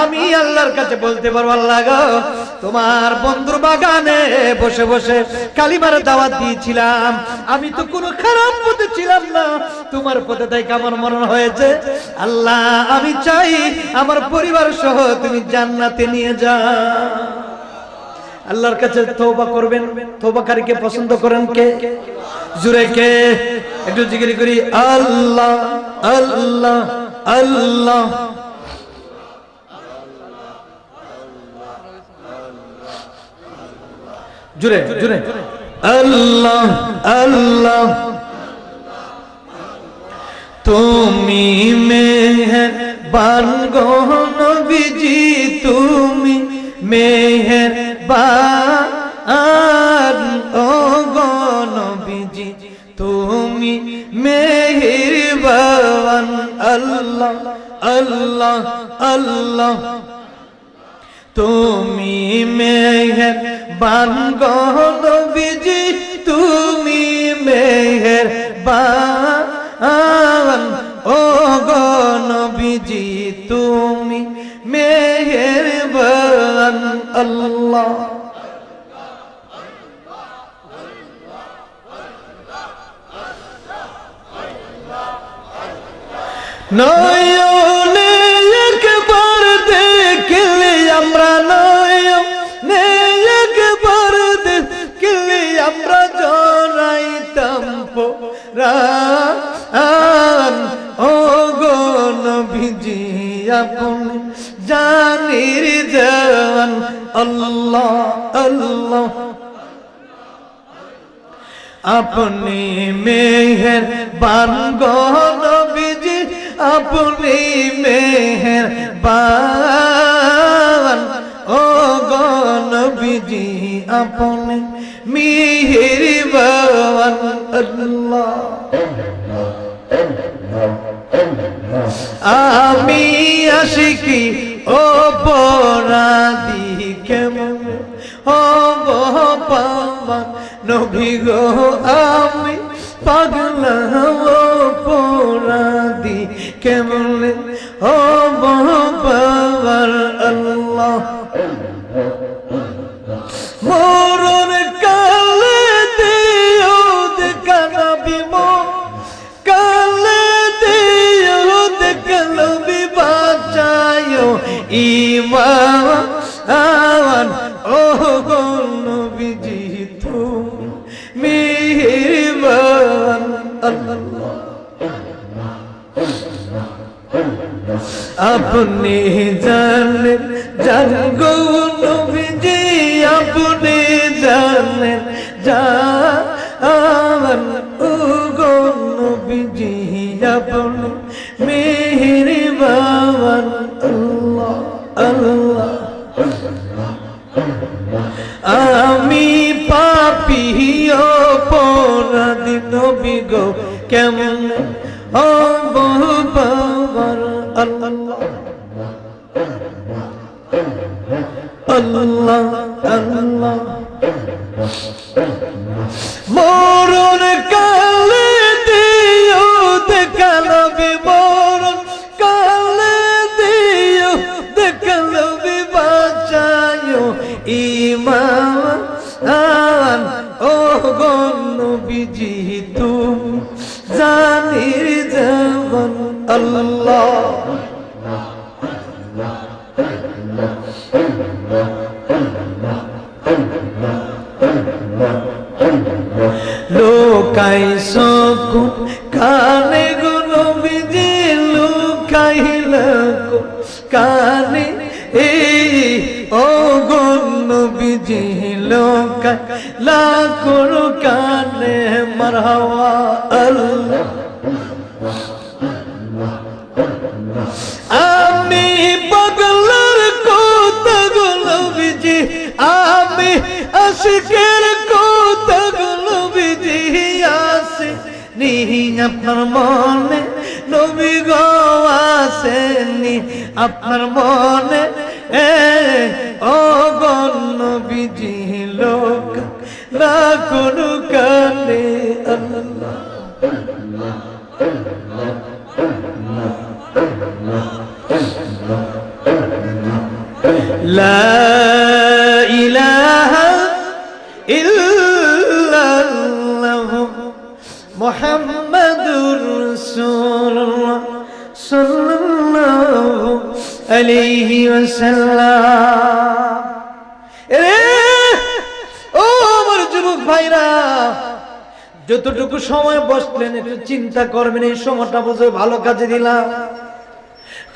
আমি আল্লাহর কাছে বলতে পারবো আল্লাহ গো, তোমার বন্ধুর বাগানে বসে বসে কালিমার দাওয়াত দিয়েছিলাম, আমি তো কোনো খারাপ পথে ছিলাম না, তোমার পথে তাই আমার মরণ হয়েছে। আল্লাহ আমি চাই আমার পরিবার সহ তুমি জান্নাতে নিয়ে যাও। আল্লাহর কাছে তওবা করবেন। তওবাকারীকে পছন্দ করেন কে? জোরে কে? একটু জিকির করি আল্লাহ আল্লাহ আল্লাহ। জোরে জোরে আল্লাহ আল্লাহ। তুমি মেহেরবান গো নবীজি, তুমি মেহেরবান ও গো নবীজি, তুমি মেহেরবান। আল্লাহ আল্লাহ আল্লাহ। তুমি মেহেরবান গো নবীজি, তুমি মেহেরবান ও গো নবীজি, তুমি মেহেরবান। আল্লাহ নয়নে একবার দেখলে আমরা, নয়নে একবার দেখলে আমরা জড়াইতাম পরাণ ও গো নবীজি, আপনি জানির জান। আল্লাহ আল্লাহ। আপনি মেহেরবান গো নবীজি, আপনি মেহেরবান ও গো নবীজি, আপনি মেহেরবান। আল্লাহ আমি আশিকি অপরাধী কেমন হব পাবান নবী গো, আমি পাগলা অপরাধী কেমন আল্লাহ। আপনি জানেন জানগো নবীজি, আপনি জানেন জান গো নবীজি, আপনি মেহেরবান আল্লাহ আল্লাহ। আমি পাপী অপরাধী নবী গো, কেমন হব বাবার আল্লাহ আল্লাহ আল্লাহ। মরণ কালে দিও দেখা নবী, মরণ কালে দিও দেখা নবী, বাঁচায়ো ঈমান ও গো নবীজি, তুমি জানির জামান আল্লাহ। লোকাই সকু কানে গো নবীজি, লুকাইলা কানে ও গো নবীজি, লোকাইলা কানে মারহাবা আল্লাহ। আমি পাগলের কথা গো নবীজি, আমি আশিকের কথা গো নবীজি, আসে নি আপনার মনে নবী গো, আসেনি আপনার মনে ও গো নবীজি, লোক না কোনো কানে আল্লাহ। লা ইলাহা ইল্লাল্লাহ মুহাম্মাদুর রাসূলুল্লাহ সাল্লাল্লাহু আলাইহি ওয়াসাল্লাম। ও আমার যুবক ভাইরা, যতটুকু সময় বসলেন একটু চিন্তা করবেন, এই সময়টা বুঝে ভালো কাজে দিলাম।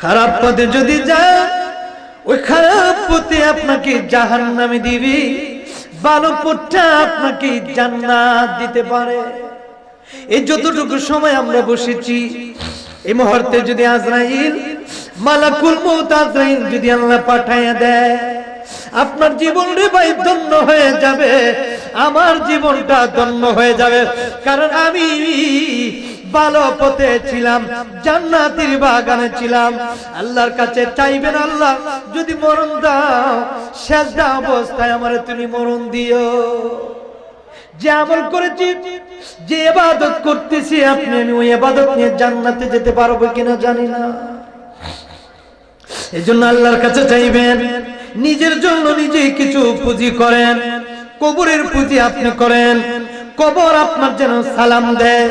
খারাপ পথে যদি যান, ওই খারাপ পথে আপনাকে জাহান্নামে দিবি, ভালো পথটা আপনাকে জান্নাত দিতে পারে। এই যতটুকু সময় আমরা বসেছি, এই মুহূর্তে যদি আজরাইল মালাকুল মউত আজরাইল যদি আল্লাহ পাঠায়া দেয়, আপনার জীবন রে ভাই ধন্য হয়ে যাবে, আমার জীবনটা ধন্য হয়ে যাবে। কারণ আমি ভালো পথে ছিলাম, জান্নাতের বাগানে ছিলাম। আল্লাহর কাছে চাইবেন, আল্লাহ যদি মরণ দাও, সেজদা অবস্থায় আমারে তুমি মরণ দিও। যে আমল করেছি, যে ইবাদত করতেছি আপনি, আমি ওই ইবাদত নিয়ে জান্নাতে যেতে পারবো কিনা জানি না। এজন্য আল্লাহর কাছে চাইবেন, নিজের জন্য নিজে কিছু পুঁজি করেন। কবরের পুঁজি আপনি করেন, কবর আপনার যেন সালাম দেয়।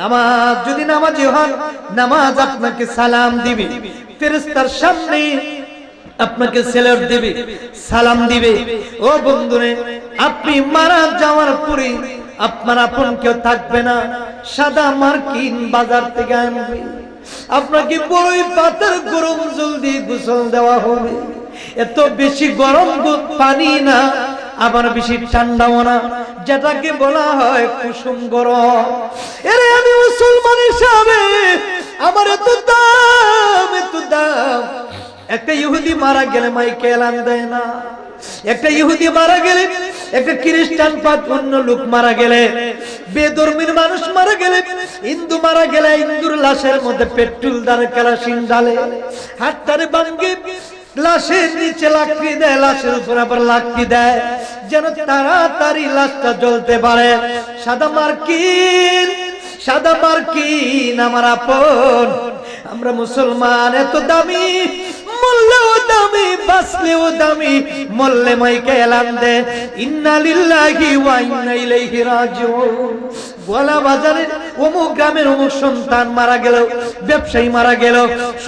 নামাজ যদি নামাজি হন, নামাজ আপনাকে সালাম দিবে, ফেরেশতার সামনে আপনাকে সেলুট দিবে, সালাম দিবে। ও বন্ধুরে, আপনি মারা যাওয়ার পরে আপনার আপন কেউ থাকবে না, সাদা মার্কিন বাজার থেকে আনবে, আপনাকে বড়ই পাতার গরম জল দিয়ে গোসল দেওয়া হবে। এত বেশি গরম পানি না, আবার বেশি ঠান্ডাও না, যেটাকে বলা হয় কুসুম গরম। এরে আমি মুসলমান হিসাবে আমার এত দাম, এত দাম। একটা ইহুদি মারা গেলে মাইকে এলান দেয় না, একটা ইহুদি মারা গেলে, একটা খ্রিস্টান পাত অন্য লোক মারা গেলে, বেধর্মীর মানুষ মারা গেলে, হিন্দু মারা গেলে হিন্দুর লাশের মধ্যে পেট্রোল দ্বারা কেরোসিন ঢালে, হাতটারে ভাঙে, লাশের নিচে লাকড়ি দেয়, লাশের উপর আবার লাকড়ি দেয়, যেন তাড়াতাড়ি লাশটা জ্বলতে পারে। সাদা মার্কিন, সাদা মার্কিন আমার আপন। আমরা মুসলমান এত দামি, মরলেও দামি, বাঁচলেও দামি। মরলে মাইকে এলান দে, ইন্না লিল্লাহি ওয়া ইন্না ইলাইহি রাজিউন। গোলা বাজারে অমুক গ্রামের অমুক সন্তান মারা গেল, ব্যবসায়ী মারা গেল,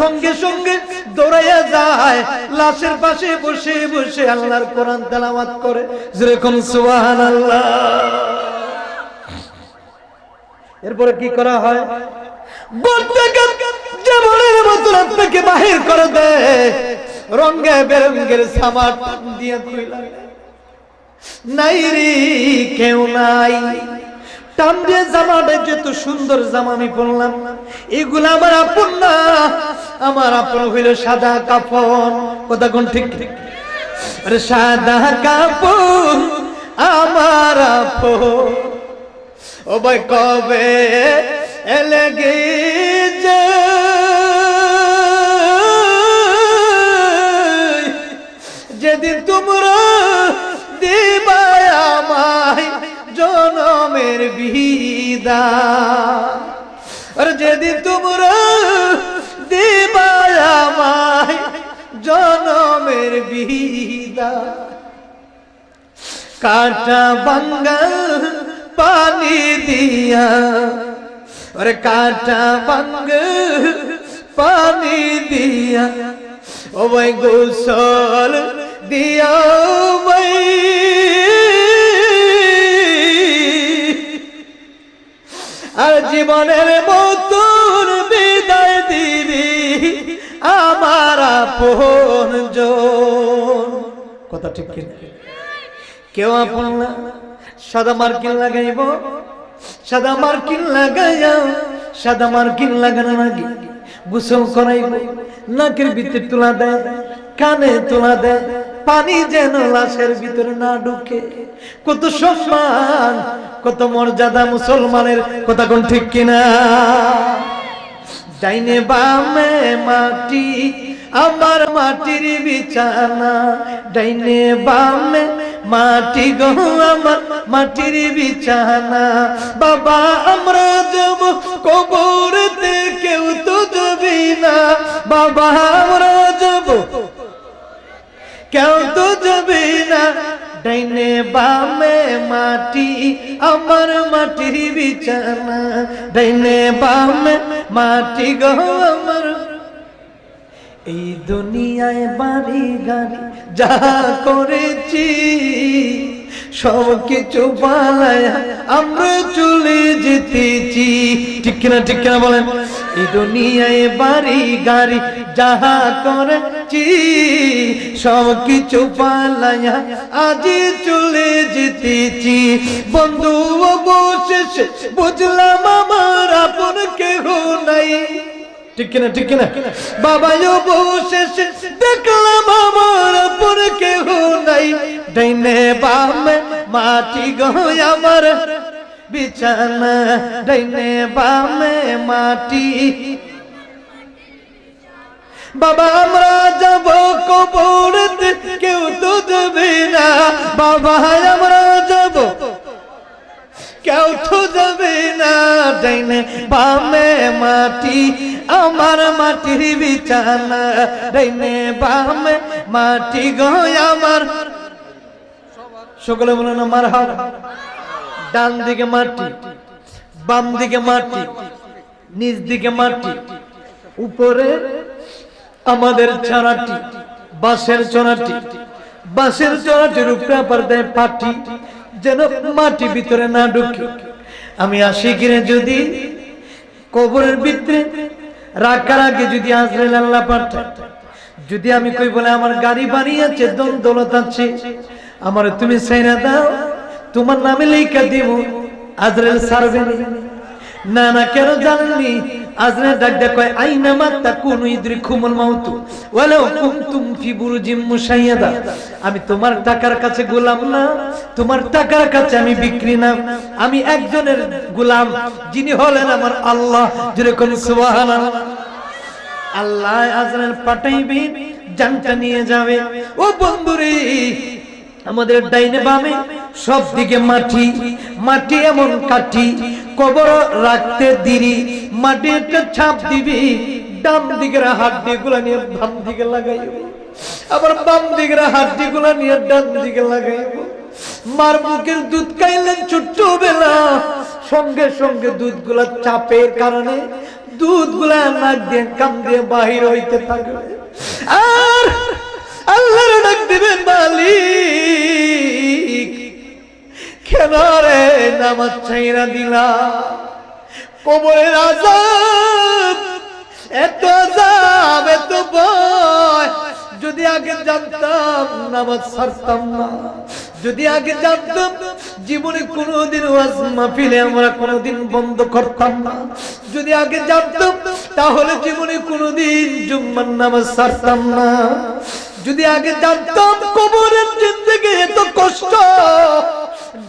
সঙ্গে সঙ্গে দৌড়াইয়া যায়, লাশের পাশে বসে বসে আল্লাহর কোরআন তেলাওয়াত করে, যেরকম সুবহানাল্লাহ। এরপরে কি করা হয়? যেমনের মতন আপনাকে বাহির করে দেয়, রঙে বেরঙ্গের সামার দিয়ে খুইলা নাই রে কেউ নাই। টান দিয়ে জামাটা যত সুন্দর জামা আমি পরলাম, এগুলো আমার আপন না, আমার আপন হইল সাদা কাফন। কথা কোন ঠিক? আরে সাদা কাপড় আমার আপন, ও ভাই কবে এলেগে যেদিন তোমরা দিবা আমায় জনমের বিদায়, আর যেদিন তোমরা দিবা আমায় জনমের বিদায়, কাটা বাঙ্গা পানি দিয়া, আরে কাটা বাঙ্গা পানি দিয়া, ও ভাই গোসল দিয়া ভাই, আর জীবনের মতন বিদায় দিবি আমার আপনজন। কথা ঠিক কিনা? কেউ আপন না। সাদা মার্কিন লাগাইব, সাদা মার্কিন লাগাইয়া, সাদা মার্কিন লাগানো নাকি গোসল করাইব, নাকের ভিতরে তোলা দেয়, কানে তোলা দেয়, পানি যেন লাশের ভিতরে না ঢুকে। কত সম্মান, কত মর্যাদা মুসলমানের। কথা কোন ঠিক কিনা? ডাইনে বামে মাটি আমার মাটির বিছানা, ডাইনে বামে মাটি গো আমার মাটির বিছানা। বাবা আমরা যাব কবরেতে, কেউ তো যাবি না। বাবা আমরা যাব, কেউ তো যাবি না। ডাইনে বামে মাটি আমার মাটির বিছানা, ডাইনে বামে মাটি গো আমার। এই দুনিয়ায় বাড়ি গাড়ি যা করেছি, সব কিছু পালায়া আমরা চলে যেতেছি। ঠিক কিনা? ঠিক কিনা বলেন? এই দুনিয়ায় বাড়ি গাড়ি যাহা করেছি, সব কিছু পালায়া আজ চলে যেতেছি। বন্ধু অবশেষে বুঝলাম আমার আপন কেহ নাই। ঠিক কিনা? ঠিক কিনা? বাবা অবশেষে দেখলাম আমার আপন কেহ নাই। ডাইনে বামে মাটি গো আমার বিছানা, ডাইনে বামে মাটি। বাবা আমরা যাব কবরেতে, কেউ তো যাবে না। বাবা আমরা যাব, কেউ তো যাবে না। ডাইনে বামে মাটি আমার মাটির বিছানা, ডাইনে বামে মাটি গো আমার। সকলে বলেন মারহাবা। ডান দিকে মাটি, বাম দিকে মাটি, নিচ দিকে মাটি, উপরে আমাদের চারাটি, বাঁশের চড়াটি, বাঁশের চড়াটির উপরে আবার দেয় পাটি, যেন মাটি ভিতরে না ঢুকে। আমি আশিকিরে যদি কবরের ভিতরে রাখার আগে যদি আজরাইল আল্লাহ পাঠায়, যদি আমি কই বলে আমার গাড়ি বানিয়েছে, দন দৌলত আছে, আমার তুমি ছাইরা দাও, তোমার নামে লেখা দিব, আজরাইল ছাড়বে না। না কেন জানেননি? আজরাইল ডাক দেয় কয় আইনামা তাকুনু ইদরিকুমুল মাউত ওয়ালাউ কুনতুম ফি বুরুজিম মুশাইয়াদা। আমি তোমার টাকার কাছে গোলাম না, তোমার টাকার কাছে আমি বিক্রি না, আমি একজনের গোলাম, যিনি হলেন আমার আল্লাহ। যেরকম সুবহানাল্লাহ। আল্লাহ আজরাইল পাঠাইবে, জানটা নিয়ে যাবে। ও বন্ধুরে, আমাদের ডাইনে বামে সব দিকে মাটি, মাটি এমন কাঠি, কবর রাখতে দেরি মাটি একটা ছাপ দিবি, ডান দিকের হাড্ডি গুলা নিয়ে বাম দিকে লাগাইব, আবার বাম দিকের হাড্ডি গুলা নিয়ে ডান দিকে লাগাইব। মার বুকের দুধ খাইলেন ছোট্টবেলা, সঙ্গে সঙ্গে দুধ গুলা চাপের কারণে দুধ গুলা নাক দিয়ে কান দিয়ে বাহির হইতে থাকবে। আর আল্লাহর ডাক দিবেন মালিক, কেন রে নামাজ ছাইরা দিলা? কবরের আযাব, এত আযাব, এত ভয়। যদি আগে জানতাম নামাজ ছাড়তাম না। যদি আগে জানতাম জীবনে কোনোদিন ওয়াজ মাহফিলে আমরা কোনোদিন বন্ধ করতাম না। যদি আগে জানতাম তাহলে জীবনে কোনোদিন জুম্মার নামাজ ছাড়তাম না। যদি আগে জানতাম কবরের জিন্দেগি এত কষ্ট,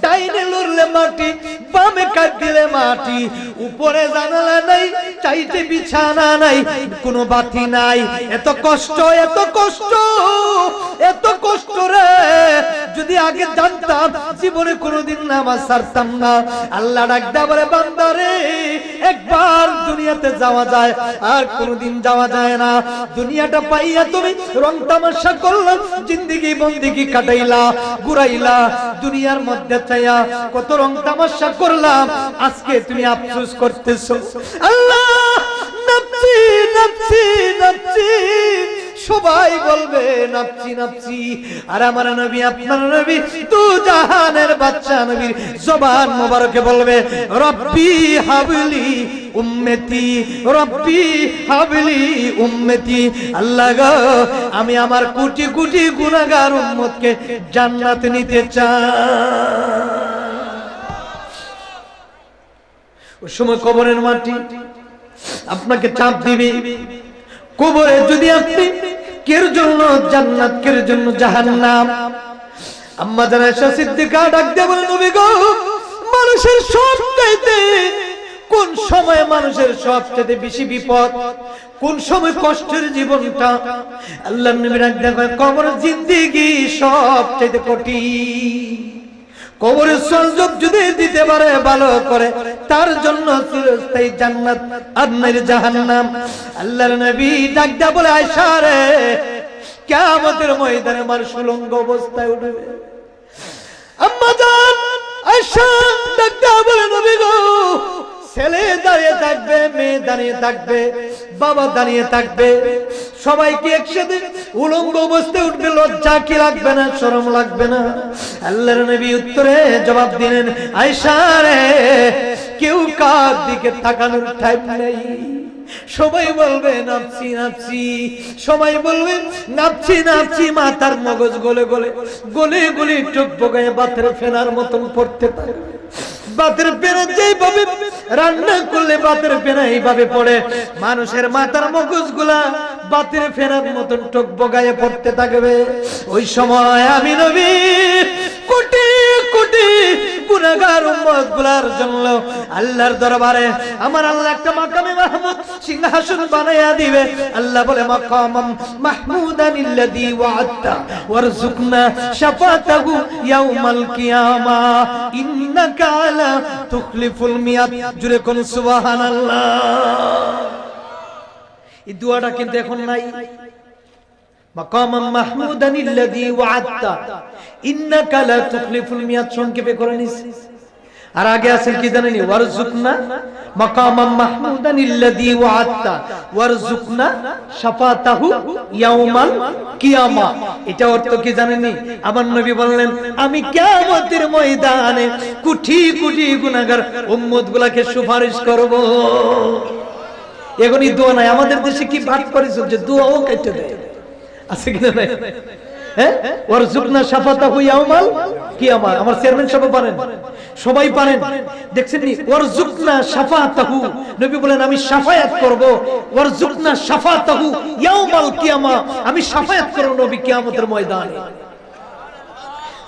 ডাইনে লড়লে মাটি, বামে কাট দিলে মাটি, উপরে জানালা নাই, চাইতে বিছানা নাই, কোনো বাতি নাই, এত কষ্ট, এত কষ্ট, এত কষ্ট রে। যদি আগে জানতাম জীবনে কোনোদিন নামাজ ছাড়তাম না। আল্লাহ ডাক দেয়া বলে, বান্দারে একবার দুনিয়াতে যাওয়া যায় আর কোনোদিন যাওয়া যায় না। দুনিয়াটা পাইয়া তুমি রং তামাশা করলা, জিন্দেগি বন্দেগি কাটাইলা, ঘুরাইলা, দুনিয়ার মধ্যে চাইয়া কত রং তামাশা করলাম, আজকে তুমি আফসোস করতেছো। আল্লাহ নাফসি নাফসি নাফসি, সবাই বলবে নাফসি নাফসি। আর আমার নবী, আপনার নবী দু জাহানের বাদশা নবীর জবান মোবারকে বলবে, রব্বি হাবলি উম্মতি, রব্বি হাবলি উম্মতি। আল্লাহ গো, আমি আমার কোটি কোটি গুনাহগার উম্মতকে জান্নাতে নিতে চাই। ওই সময় কবরের মাটি আপনাকে চাপ দিবে। কবরে যদি আপনি কের জন্য জান্নাত, কের জন্য জাহান্নাম। আম্মা জান আয়েশা সিদ্দিকা ডাক দিয়ে বলেন, নবী গো, মানুষের সবচাইতে কোন সময় মানুষের সবচেয়ে বেশি বিপদ, কোন সময় কষ্টের জীবনটা? আল্লাহর নবী ডাক দিয়ে কয়, কবরের জিন্দেগি সবচেয়ে কঠিন। কবরের সংযোগ যদি দিতে পারে ভালো করে, তার জন্য চিরস্থায়ী জান্নাত আর নয় জাহান্নাম। আল্লাহর নবী ডাক দিয়া বলে, আয়েশা রে, কিয়ামতের ময়দানে মানুষ উলঙ্গ অবস্থায় উঠবে। আম্মা জান আয়েশা ডাক দিয়া বলে, নবী গো, ছেলে দাঁড়িয়ে থাকবে, মেয়ে দাঁড়িয়ে থাকবে, বাবা দাঁড়িয়ে থাকবে, সবাইকে একসাথে উলঙ্গ অবস্থায় উঠবে। লজ্জা কি লাগবে না? শরম লাগবে না? আল্লাহর নবী উত্তরে জবাব দিলেন, আয়েশা রে, কেউ কার দিকে তাকানোর টাইম নেই। সবাই বলবে নাফসি নাফসি, সবাই বলবে নাফসি নাফসি। মাথার মগজ গলে গলে গলে গলে চোখ বগায় বাতের ফেনার মতন পড়তে থাকবে। বাতের ফেনা যেইভাবে রান্না করলে বাতের ফেনা এইভাবে পড়ে, মানুষের মাথার মগজ গুলা বাতের ফেনার মতন চোখ বগায় পড়তে থাকবে। ওই সময় আমি নবী কোটি কোটি গুনাহগার উম্মত গুলার জন্য আল্লাহর দরবারে আমার আল্লাহ একটা মাকামে মাহমুদ সিংহাসন বানায়া দিবে। আল্লাহ বলে, মাকামাম মাহমুদানিল্লাযী ওয়া'আদতা ওয়ারযুকনা শাফাতাহু ইয়াউমাল কিয়ামা ইন্নাকা লা তুখলিফুল মিয়াদ। জুরে কোন সুবহানাল্লাহ। এই দোয়াটা কিন্তু এখন নাই। মাকামাম মাহমুদানিল্লাযী ওয়া'আদতা ইন্নাকা লা তুখলিফুল মিয়াদ সংক্ষেপে করে নিছি। আর আগে আছেন কি জানেন? ওয়ারযুকনা মাকামাম মাহমুদানিল্লাযী ওয়া'আদতা ওয়ারযুকনা শাফাতাহু ইয়াউমাল কিয়ামা। এটা অর্থ কি জানেন? আমার নবী বললেন, আমি কিয়ামতের ময়দানে কোটি কোটি গুনাহগার উম্মতগুলোকে সুপারিশ করব। এখনই দোয়া নাই। আমাদের দেশে কি ভাট করে চলছে, দোয়াও কেটে দেয়, আছে কিনা নাই? হ্যাঁ, ওয়ারযুকনা শাফাতাহু ইয়াউমাল কিয়ামা। আমার চেয়ারম্যান সাহেব পারেন, সবাই পারেন, দেখছেন নি? ওয়ারযুকনা শাফাতাহু, নবী বলেন আমি শাফায়াত করব। ওয়ারযুকনা শাফাতাহু ইয়াউমাল কিয়ামা, আমি শাফায়াত করব নবী কিয়ামতের ময়দানে।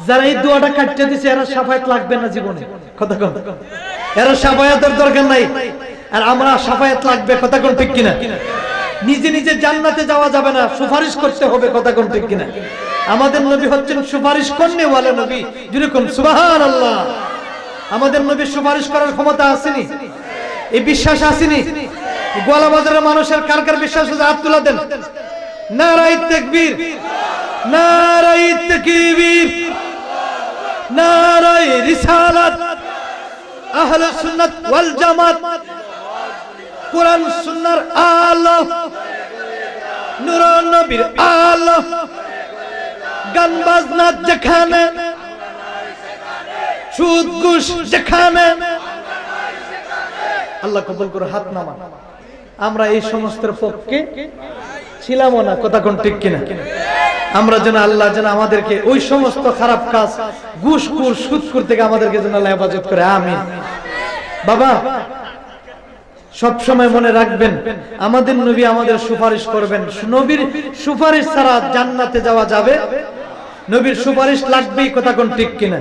যারা এই দোয়াটা কাটতে দিছে, এরা শাফায়াত লাগবে না জীবনে। কথা কম, এরা শাফায়াতের দরকার নাই। আর আমরা শাফায়াত লাগবে। কথা কোন ঠিক কিনা? নিজে নিজে জান্নাতে যাওয়া যাবে না, সুপারিশ করতে হবে। কথা কোন ঠিক কিনা? আমাদের নবী হচ্ছেন সুপারিশ করনে ওয়ালা নবী। যেরকম সুবহানাল্লাহ। আমাদের নবী সুপারিশ করার ক্ষমতা আসেনি, এই বিশ্বাস আসেনি। গোয়ালা বাজারের মানুষের কার কার বিশ্বাস আছে? হাত তুলে দেন। নারায়ে তাকবীর, নারায়ে তাকবীর, নারায়ে রিসালাত, আহলে সুন্নাত ওয়াল জামাত, কোরআন সুন্নাহর আলো, নূর নবীর আলো। গান বাজনা যেখানে, সুদ ঘুষ যেখানে, আল্লাহ কবুল করে হাত নামা। আমরা এই সমস্তের পক্ষে ছিলামও না, কথা কোন ঠিক কিনা? আমরা যেন আল্লাহ যেন আমাদেরকে ওই সমস্ত খারাপ কাজ, ঘুষখোর সুদখোর থেকে আমাদেরকে যেন আল্লাহ হেফাজত করে, আমিন। বাবা সব সময় মনে রাখবেন, আমাদের নবী আমাদের সুপারিশ করবেন। নবীর সুপারিশ ছাড়া জান্নাতে যাওয়া যাবে? নবীর সুপারিশ লাগবেই, কথা কোন ঠিক কিনা?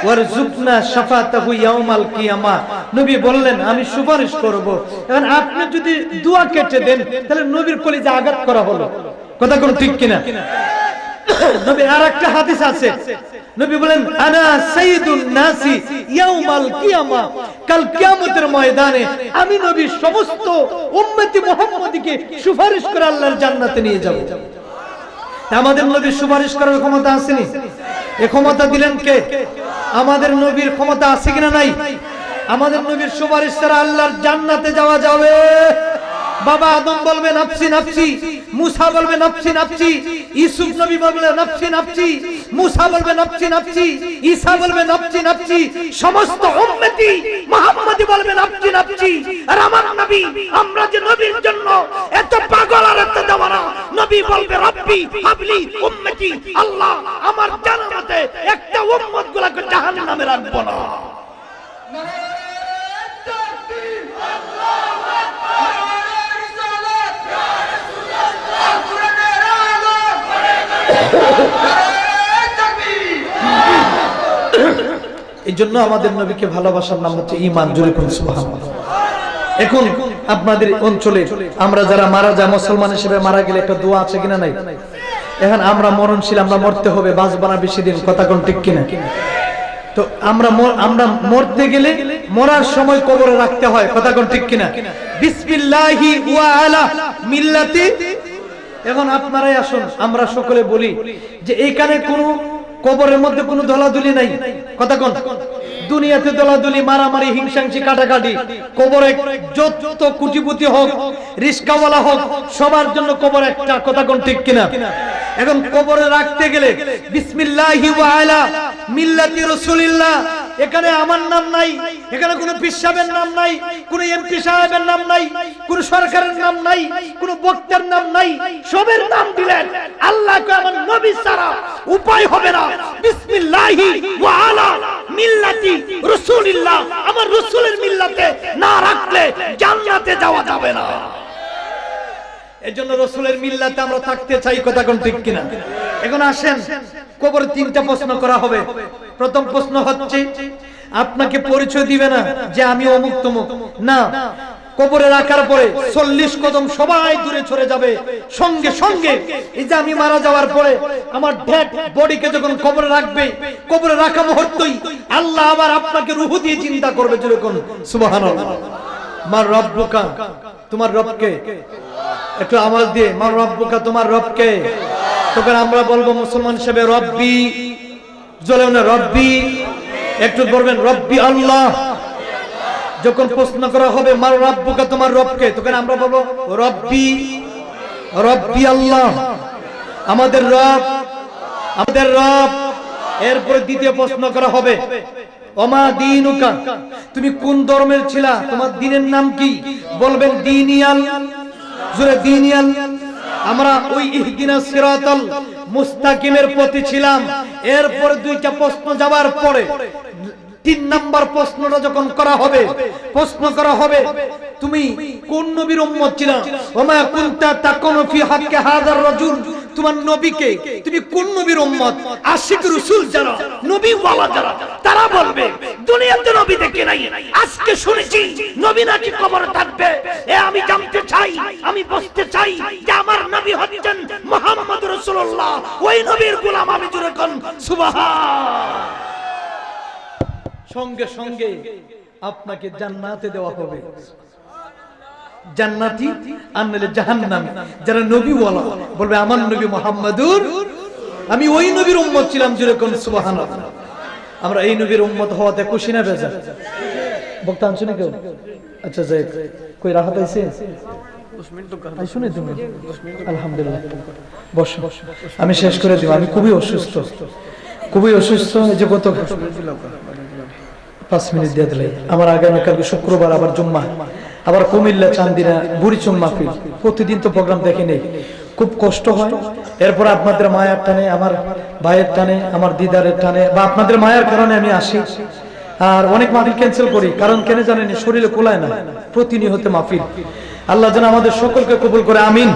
ওয়ারজুকনা শাফাতাহু ইয়াউমাল কিয়ামা, নবী বললেন আমি সুপারিশ করব। এখন আপনি যদি দোয়া কেটে দেন তাহলে নবীর কলিজা আঘাত করা হলো, কথা কোন ঠিক কিনা? নবী আরেকটা হাদিস আছে, নবী বলেন আনা সাইয়্যিদুন নাসি ইয়াউমাল কিয়ামা, কাল কিয়ামতের ময়দানে আমি নবী সমস্ত উম্মতি মুহাম্মদীকে সুপারিশ করে আল্লাহর জান্নাতে নিয়ে যাব। আমাদের নবীর সুপারিশ করার ক্ষমতা আসেনি? এই ক্ষমতা দিলেন কে? আমাদের নবীর ক্ষমতা আছে কিনা নাই? আমাদের নবীর সুপারিশ ছাড়া আল্লাহর জান্নাতে যাওয়া যাবে? বাবা আদম বলবে নাফসি নাফসি, মুসা বলবে নাফসি নাফসি, ইউসুফ নবী বলবে নাফসি নাফসি, মুসা বলবে নাফসি নাফসি, ঈসা বলবে নাফসি নাফসি, সমস্ত উম্মতি মুহাম্মদী বলবে নাফসি নাফসি। আর আমার নবী, আমরা যে নবীর জন্য এত পাগল আর এত দেওয়ানা, নবী বলবে রব্বি হাবলি উম্মতি, আল্লাহ আমার জান্নাতে একটা উম্মত গুলাকে জাহান্নামে রাখবো না। এই জন্য আমাদের নবীকে ভালোবাসার নাম হচ্ছে ঈমান। জোরে বলুন সুবহানাল্লাহ। এখন আপনাদের অঞ্চলে আমরা যারা মারা যায়, মুসলমান হিসেবে মারা গেলে একটা দোয়া আছে কিনা নাই? এখন আমরা মরণশীল, আমরা মরতে হবে, বাঁচব না বেশি দিন, কথা কোন ঠিক কিনা? তো আমরা মরতে গেলে মরার সময় কবরে রাখতে হয়, কথা কোন ঠিক কিনা? বিসমিল্লাহি ওয়া আলা মিল্লাতি। এখন আপনারাই আসুন, আমরা সকলে বলি যে এইখানে কোনো কবরের মধ্যে কোনো দলাদলি নাই, কথা কোন? দুনিয়াতে দলাদলি, মারামারি, হিংসাংসি, কাটাকাটি, কবরে যত কোটিপতি হোক, রিস্কাওয়ালা হোক, সবার জন্য কবর একটা, কথা কোন ঠিক কিনা? এখন কবরে রাখতে গেলে বিসমিল্লাহি ওয়া আলা মিল্লাতি রাসূলিল্লাহ, এখানে আমার নাম নাই, এখানে কোনো পীর সাহেবের নাম নাই, কোনো এমপি সাহেবের নাম নাই, কোনো সরকারের নাম নাই, কোনো বক্তার নাম নাই, সবের নাম দিলেন। আল্লাহকে আমার নবী ছাড়া উপায় হবে না। বিসমিল্লাহি ওয়া আলা মিল্লাতি রাসূলিল্লাহ, আমার রাসূলের মিল্লাতে না রাখলে জান্নাতে যাওয়া যাবে না। এজন্য রাসূলের মিল্লাতে আমরা থাকতে চাই, কথা কোন ঠিক কিনা? এখন আসেন, কবরে তিনটা প্রশ্ন করা হবে। প্রথম প্রশ্ন হচ্ছে, আপনাকে পরিচয় দিবে না যে আমি অমুক তমুক, না, কবরে রাখার পরে 40 কদম সবাই দূরে সরে যাবে। সঙ্গে সঙ্গে এই যে আমি মারা যাওয়ার পরে আমার ডেড বডিকে যখন কবরে রাখবে, কবরে রাখা মুহূর্তেই আল্লাহ আবার আপনাকে রূহ দিয়ে চিন্তা করবে, যেরকম সুবহানাল্লাহ। মার রব্বুকা, তোমার রবকে, একটু আওয়াজ দিয়ে মার রব্বুকা, তোমার রবকে। তখন আমরা বলবো মুসলমান হিসেবে রব্বি, জোরে না রব্বি, একটু বলবেন রব্বি আল্লাহ। যখন প্রশ্ন করা হবে মার রব্বুকা, তোমার রবকে, তখন আমরা বলবো রব্বি, রব্বি আল্লাহ, আমাদের রব, আমাদের রব। এরপরে দ্বিতীয় প্রশ্ন করা হবে ওমা দীনুকা, তুমি কোন ধর্মের ছিলা, তোমার দ্বীনের নাম কি? বলবেন দীনিয়াল, জোরে দীনিয়াল। আমরা ওই ইহদিনাস সিরাতাল মুস্তাকিমের প্রতি ছিলাম। এরপরে দুইটা প্রশ্ন যাওয়ার পরে 3 নাম্বার প্রশ্নটা যখন করা হবে, প্রশ্ন করা হবে তুমি কোন নবীর উম্মত ছিলা? ওমা কুনতা তাকুনু ফি হাক্কি হাযার রাজুল, তোমার নবীকে তুমি কোন নবীর উম্মত? আশিক রাসূল যারা, নবী ওয়ালা যারা, তারা বলবে দুনিয়াতে নবী দেখে নাই, আজকে শুনেছি নবী নাকি কবরে থাকবে। এ আমি জানতে চাই, আমি বুঝতে চাই যে আমার নবী হচ্ছেন মুহাম্মদ রাসূলুল্লাহ, ওই নবীর গোলাম আমি। জোরে কোন সুবহান। সঙ্গে সঙ্গে আপনাকে জান্নাতে দেওয়া হবে, জান্নাতি আর নাহলে জাহান্নামী। যারা নবী ওয়ালা বলবে আমার নবী মুহাম্মাদুর, আমি ওই নবীর উম্মত ছিলাম। জোরে কোন সুবহানাল্লাহ। আমরা এই নবীর উম্মত হওয়াতে খুশি না বেজার? বক্তা আনছো না কেউ? আচ্ছা যাই, কই রাহাত আইছে? 10 মিনিট তো কথা শুনে তুমি। আলহামদুলিল্লাহ, বসো, আমি শেষ করে দিব। আমি খুবই অসুস্থ, খুবই অসুস্থ। এই যে কত 5 মিনিট দিয়ে দিলে আমার আগামীকালকে শুক্রবার আবার জুম্মা, আবার কুমিল্লা চান্দিনা বুড়িচং মাহফিল, প্রতিদিন তো প্রোগ্রাম দেখে নেই, খুব কষ্ট হয়। এরপর আপনাদের মায়ের টানে, আমার ভাইয়ের টানে, আমার দিদারের টানে বা আপনাদের মায়ের কারণে আমি আসি। আর অনেক মাহফিল ক্যান্সেল করি, কারণ কেন জানেন, শরীরে কোলায় না প্রতিনিয়ত মাহফিল। আল্লাহ যেন আমাদের সকলকে কবুল করে, আমিন।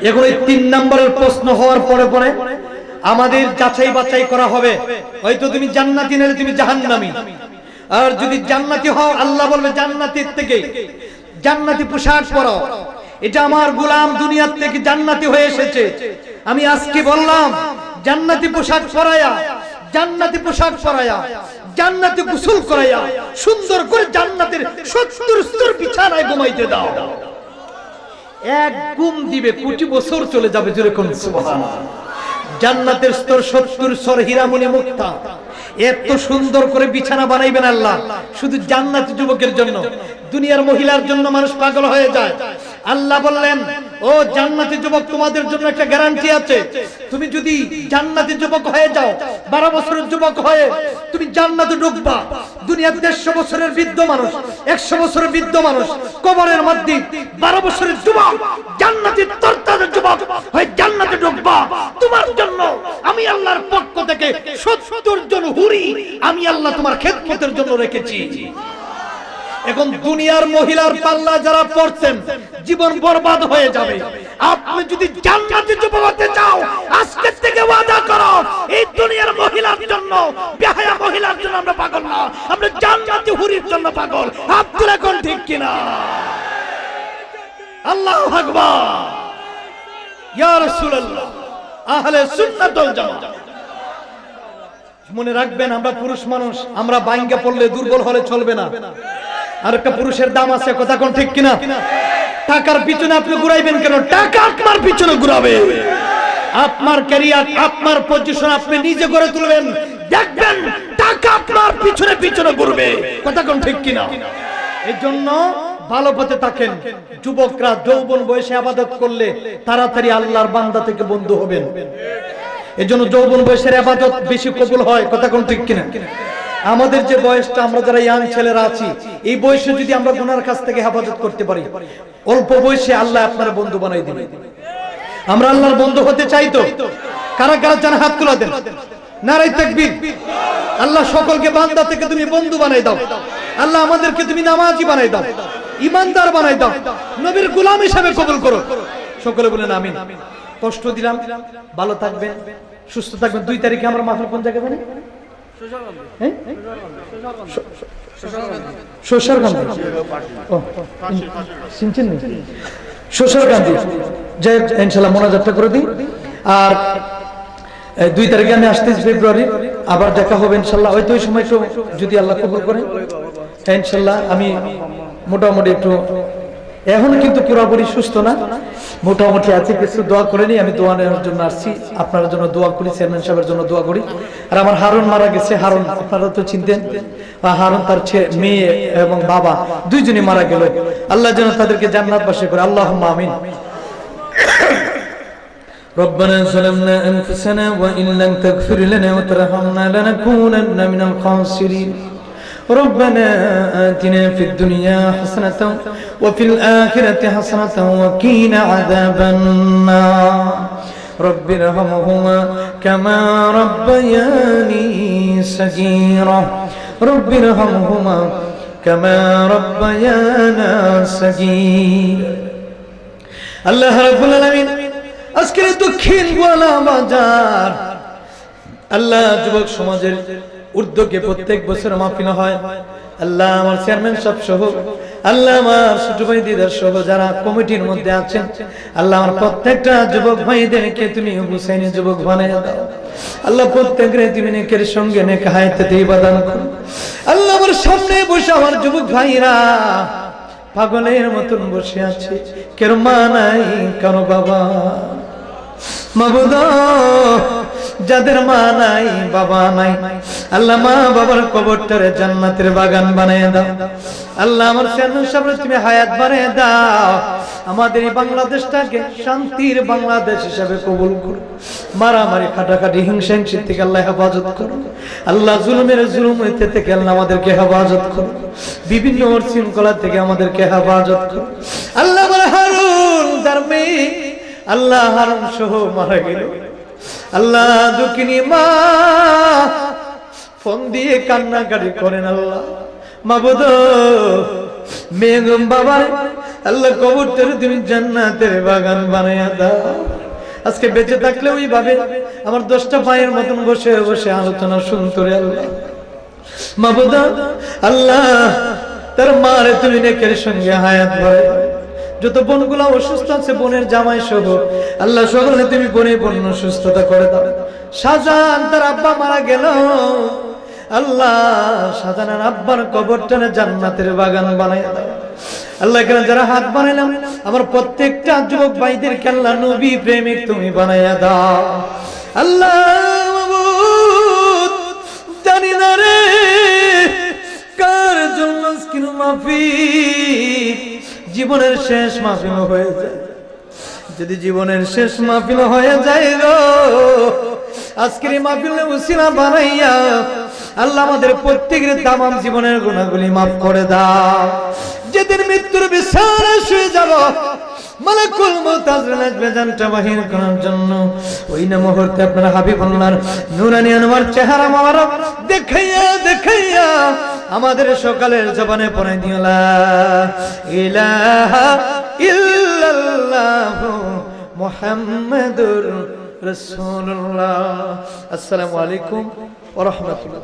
এখন এই 3 নম্বরের প্রশ্ন হওয়ার পরে পরে আমাদের যাচাই বাছাই করা হবে, হয়তো তুমি জান্নাতি নালে তুমি জাহান্নামী। আর যদি জান্নাতি হও, আল্লাহ বলবে জান্নাতের থেকে জান্নাতি পোশাক পরো। এটা আমার গোলাম দুনিয়ার থেকে জান্নাতি হয়ে এসেছে, আমি আজকে বললাম জান্নাতি পোশাক পরায়া, জান্নাতি পোশাক পরায়া, জান্নাতি গোসল করায়া, সুন্দর করে জান্নাতের 70 স্তর বিছানায় ঘুমাইতে দাও। এক ঘুম দিবে 20 বছর চলে যাবে, যেরকম সুবহানাল্লাহ। জান্নাতের স্তর 70 স্তর, হীরামণি মুক্তা, এত সুন্দর করে বিছানা বানাইবেন আল্লাহ শুধু জান্নাতি যুবকের জন্য। দুনিয়ার মহিলার জন্য মানুষ পাগল হয়ে যায়। আল্লাহ বললেন, ও জান্নাতি যুবক, তোমাদের জন্য একটা গ্যারান্টি আছে। তুমি যদি জান্নাতি যুবক হয়ে যাও, 12 বছরের যুবক হয়ে তুমি জান্নাতে ঢুকবা। দুনিয়ার 150 বছরের বৃদ্ধ মানুষ, 100 বছরের বৃদ্ধ মানুষ কবরের মধ্যে 12 বছরের যুবক জান্নাতি তরতাজা যুবক হয়ে জান্নাতে ঢুকবা। তোমার জন্য আমি আল্লাহর পক্ষ থেকে 70 জন হুরি আমি আল্লাহ তোমার খেদমতের জন্য রেখেছি। এখন দুনিয়ার মহিলার পাল্লা যারা পড়ছেন, জীবন বরবাদ হয়ে যাবে। আপনি যদি জান্নাতে যুবক হতে চাও, আজকে থেকে ওয়াদা করো, এই দুনিয়ার মহিলার জন্য, বেহায়া মহিলার জন্য আমরা পাগল না, আমরা জান্নাতি হুরির জন্য পাগল। আপনারা কোন ঠিক কিনা? আল্লাহু আকবার, ইয়া রাসূলুল্লাহ, আহলে সুন্নাত ওয়াল জামাত। মনে রাখবেন, আমরা পুরুষ মানুষ, আমরা ভাঙ্গা পড়লে, দুর্বল হলে চলবে না। আর একটা পুরুষের দাম আছে, কথা কোন ঠিক কিনা? টাকার পিছনে আপনি ঘুরাইবেন কেন? টাকা আপনার পিছনে ঘুরাবে। আপনার ক্যারিয়ার, আপনার পজিশন আপনি নিজে গড়ে তুলবেন, দেখবেন টাকা আপনার পিছনে পিছনে ঘুরবে। কথা কোন ঠিক কিনা? এই জন্য ভালো পথে থাকেন। যুবকরা যৌবন বয়সে ইবাদত করলে তাড়াতাড়ি আল্লাহর বান্দা থেকে বন্ধু হবেন। এই জন্য যৌবন বয়সের ইবাদত বেশি কবুল হয়। কথা কোন ঠিক কিনা? আমাদের যে বয়সটা, আমরা যারা ইয়াং ছেলেরা আছি, এই বয়সে যদি আমরা গুনার কাছ থেকে হেফাজত করতে পারি, অল্প বয়সে আল্লাহ আপনার বন্ধু বানাই দিবে। আমরা আল্লাহর বন্ধু হতে চাই তো? কারা কারা জান হাত তুলে দেন, নারায়ে তাকবীর। আল্লাহ সকলকে বান্দা থেকে তুমি বন্ধু বানাই দাও। আল্লাহ আমাদেরকে তুমি নামাজি বানাই দাও, ইমানদার বানাই দাও, নবীর গোলাম হিসেবে কবুল করো। সকলে বলেন আমিন। কষ্ট দিলাম, ভালো থাকবেন, সুস্থ থাকবেন। 2 তারিখে আমরা মাহফিল কোন জায়গায় জানি? শ্বশুরকান্দি। যাই হোক, ইনশাল্লাহ মোনাজাতটা করে দিই। আর 2 তারিখে আমি আসতেছি ফেব্রুয়ারি, আবার দেখা হবে ইনশাল্লাহ। হয়তো ওই সময় একটু যদি আল্লাহ কবুল করে ইনশাল্লাহ। আমি মোটামুটি একটু, এখন কিন্তু পুরোপুরি সুস্থ না, মোটামুটি আছে। কিছু দোয়া করে নি, আমি দোয়া নেওয়ার জন্য আসছি। আপনার জন্য দোয়া করি, চেয়ারম্যান সাহেবের জন্য দোয়া করি। আর আমার হারুন মারা গেছে, হারুন আপনারা তো চিনতেন, হারুন তার মেয়ে এবং বাবা দুইজনই মারা গেল। আল্লাহ যেন তাদেরকে জান্নাতবাসী করে, আল্লাহুম্মা আমিন। ربنا ظلمنا أنفسنا وإن لم تغفر لنا وترحمنا لنكونن من الخاسرين ربنا آتنا في الدنيا حسنة وفي الآخرة حسنة وقنا عذاب النار رب ارحمهما كما ربياني صغيرا رب ارحمهما كما ربيانا صغيرا الله رب العالمين আজকের দক্ষিণ গোয়ালা বাজার আল্লাহ যুবক সমাজের উদ্যোগে প্রত্যেক বছর মাহফিল হয়। আল্লাহ আমার চেয়ারম্যান সাহেব সহ, আল্লাহ আমার ছোট ভাই দিদার সহ যারা কমিটির মধ্যে আছেন, আল্লাহ আমার প্রত্যেকটা যুবক ভাইদেরকে তুমি হুসাইনি যুবক বানায় দাও। আল্লাহ প্রত্যেকের তুমি নেকের সঙ্গে নেক হায়াতে ইবাদত করো। আল্লাহ আমার সামনে বসে আমার যুবক ভাইরা পাগলের মতন বসে আছে, কেউ মা নাই, কারো বাবা। মাবুদ যাদের মা নাই বাবা নাই, আল্লাহ মা বাবার কবরটারে জান্নাতের বাগান বানিয়ে দাও। আল্লাহ আমার চেয়ারম্যান সাহেব তুমি হায়াত বানিয়ে দাও। আমাদের এই বাংলাদেশটাকে শান্তির বাংলাদেশ হিসাবে কবুল করো। মারামারি কাটাকাটি হিংসা হিংসি থেকে আল্লাহ হেফাজত করো। আল্লাহ জুলুমের জুলুম হইতে থেকে আল্লাহ আমাদেরকে হেফাজত করো। বিভিন্ন শৃঙ্খলা থেকে আমাদেরকে হেফাজত করো। আল্লাহ বলে হারুন তার মেয়ে আল্লাহ হারুন সহ মারা গেল। আল্লাহ দুঃখিনী মা ফোন দিয়ে কান্নাকাটি করেন। আল্লাহ মাবুদ মেঘম বাবার আল্লাহ কবরটারে তুমি জান্নাতের বাগান বানাইয়া দাও। আজকে বেঁচে থাকলে ওইভাবে আমার 10টা ভাইয়ের মতন বসে বসে আলোচনা শুনতো রে আল্লাহ। মাবুদ আল্লাহ তার মারে তুমি নেকের সঙ্গে হায়াত ভরে। যত বোনগুলা অসুস্থ আছে বোনের জামাই সহ আল্লাহ সকলে তুমি বোনে বোন সুস্থতা করে দাও। শাহজাহান তার আব্বা মারা গেল। আল্লাহ শাহজাহানের আব্বার কবরটারে জান্নাতের বাগান বানাইয়া দাও। আল্লাহ এখানে যারা হাত বানাইলাম আমার প্রত্যেকটা যুবক ভাইদেরকে আল্লাহ নবী প্রেমিক তুমি বানাইয়া দাও। আল্লাহ জানি না রে কার জন্য আজকের মাহফিল জীবনের শেষ মাহফিল হয়ে যায়। যদি জীবনের শেষ মাহফিল হয়ে যায় গো আজকের এই মাহফিলে উসিলা বানাইয়া আল্লাহ আমাদের প্রত্যেকের তামাম জীবনের গুনাহগুলি মাফ করে দাও। যেদিন মৃত্যুর বিছানায় শুয়ে যাব মালাকুল মউত আজরাইল আসবে জানটা বাহির করার জন্য, ওই না মুহূর্তে আপনার হাবিবুল্লাহর নূরানী আনোয়ার চেহারা মোবারক দেখাইয়া দেখাইয়া আমাদের সকালের জবানে পড়ে দিও লা ইলাহা ইল্লাল্লাহু মুহাম্মাদুর রাসূলুল্লাহ। আসসালামু আলাইকুম ওয়া রাহমাতুল্লাহ।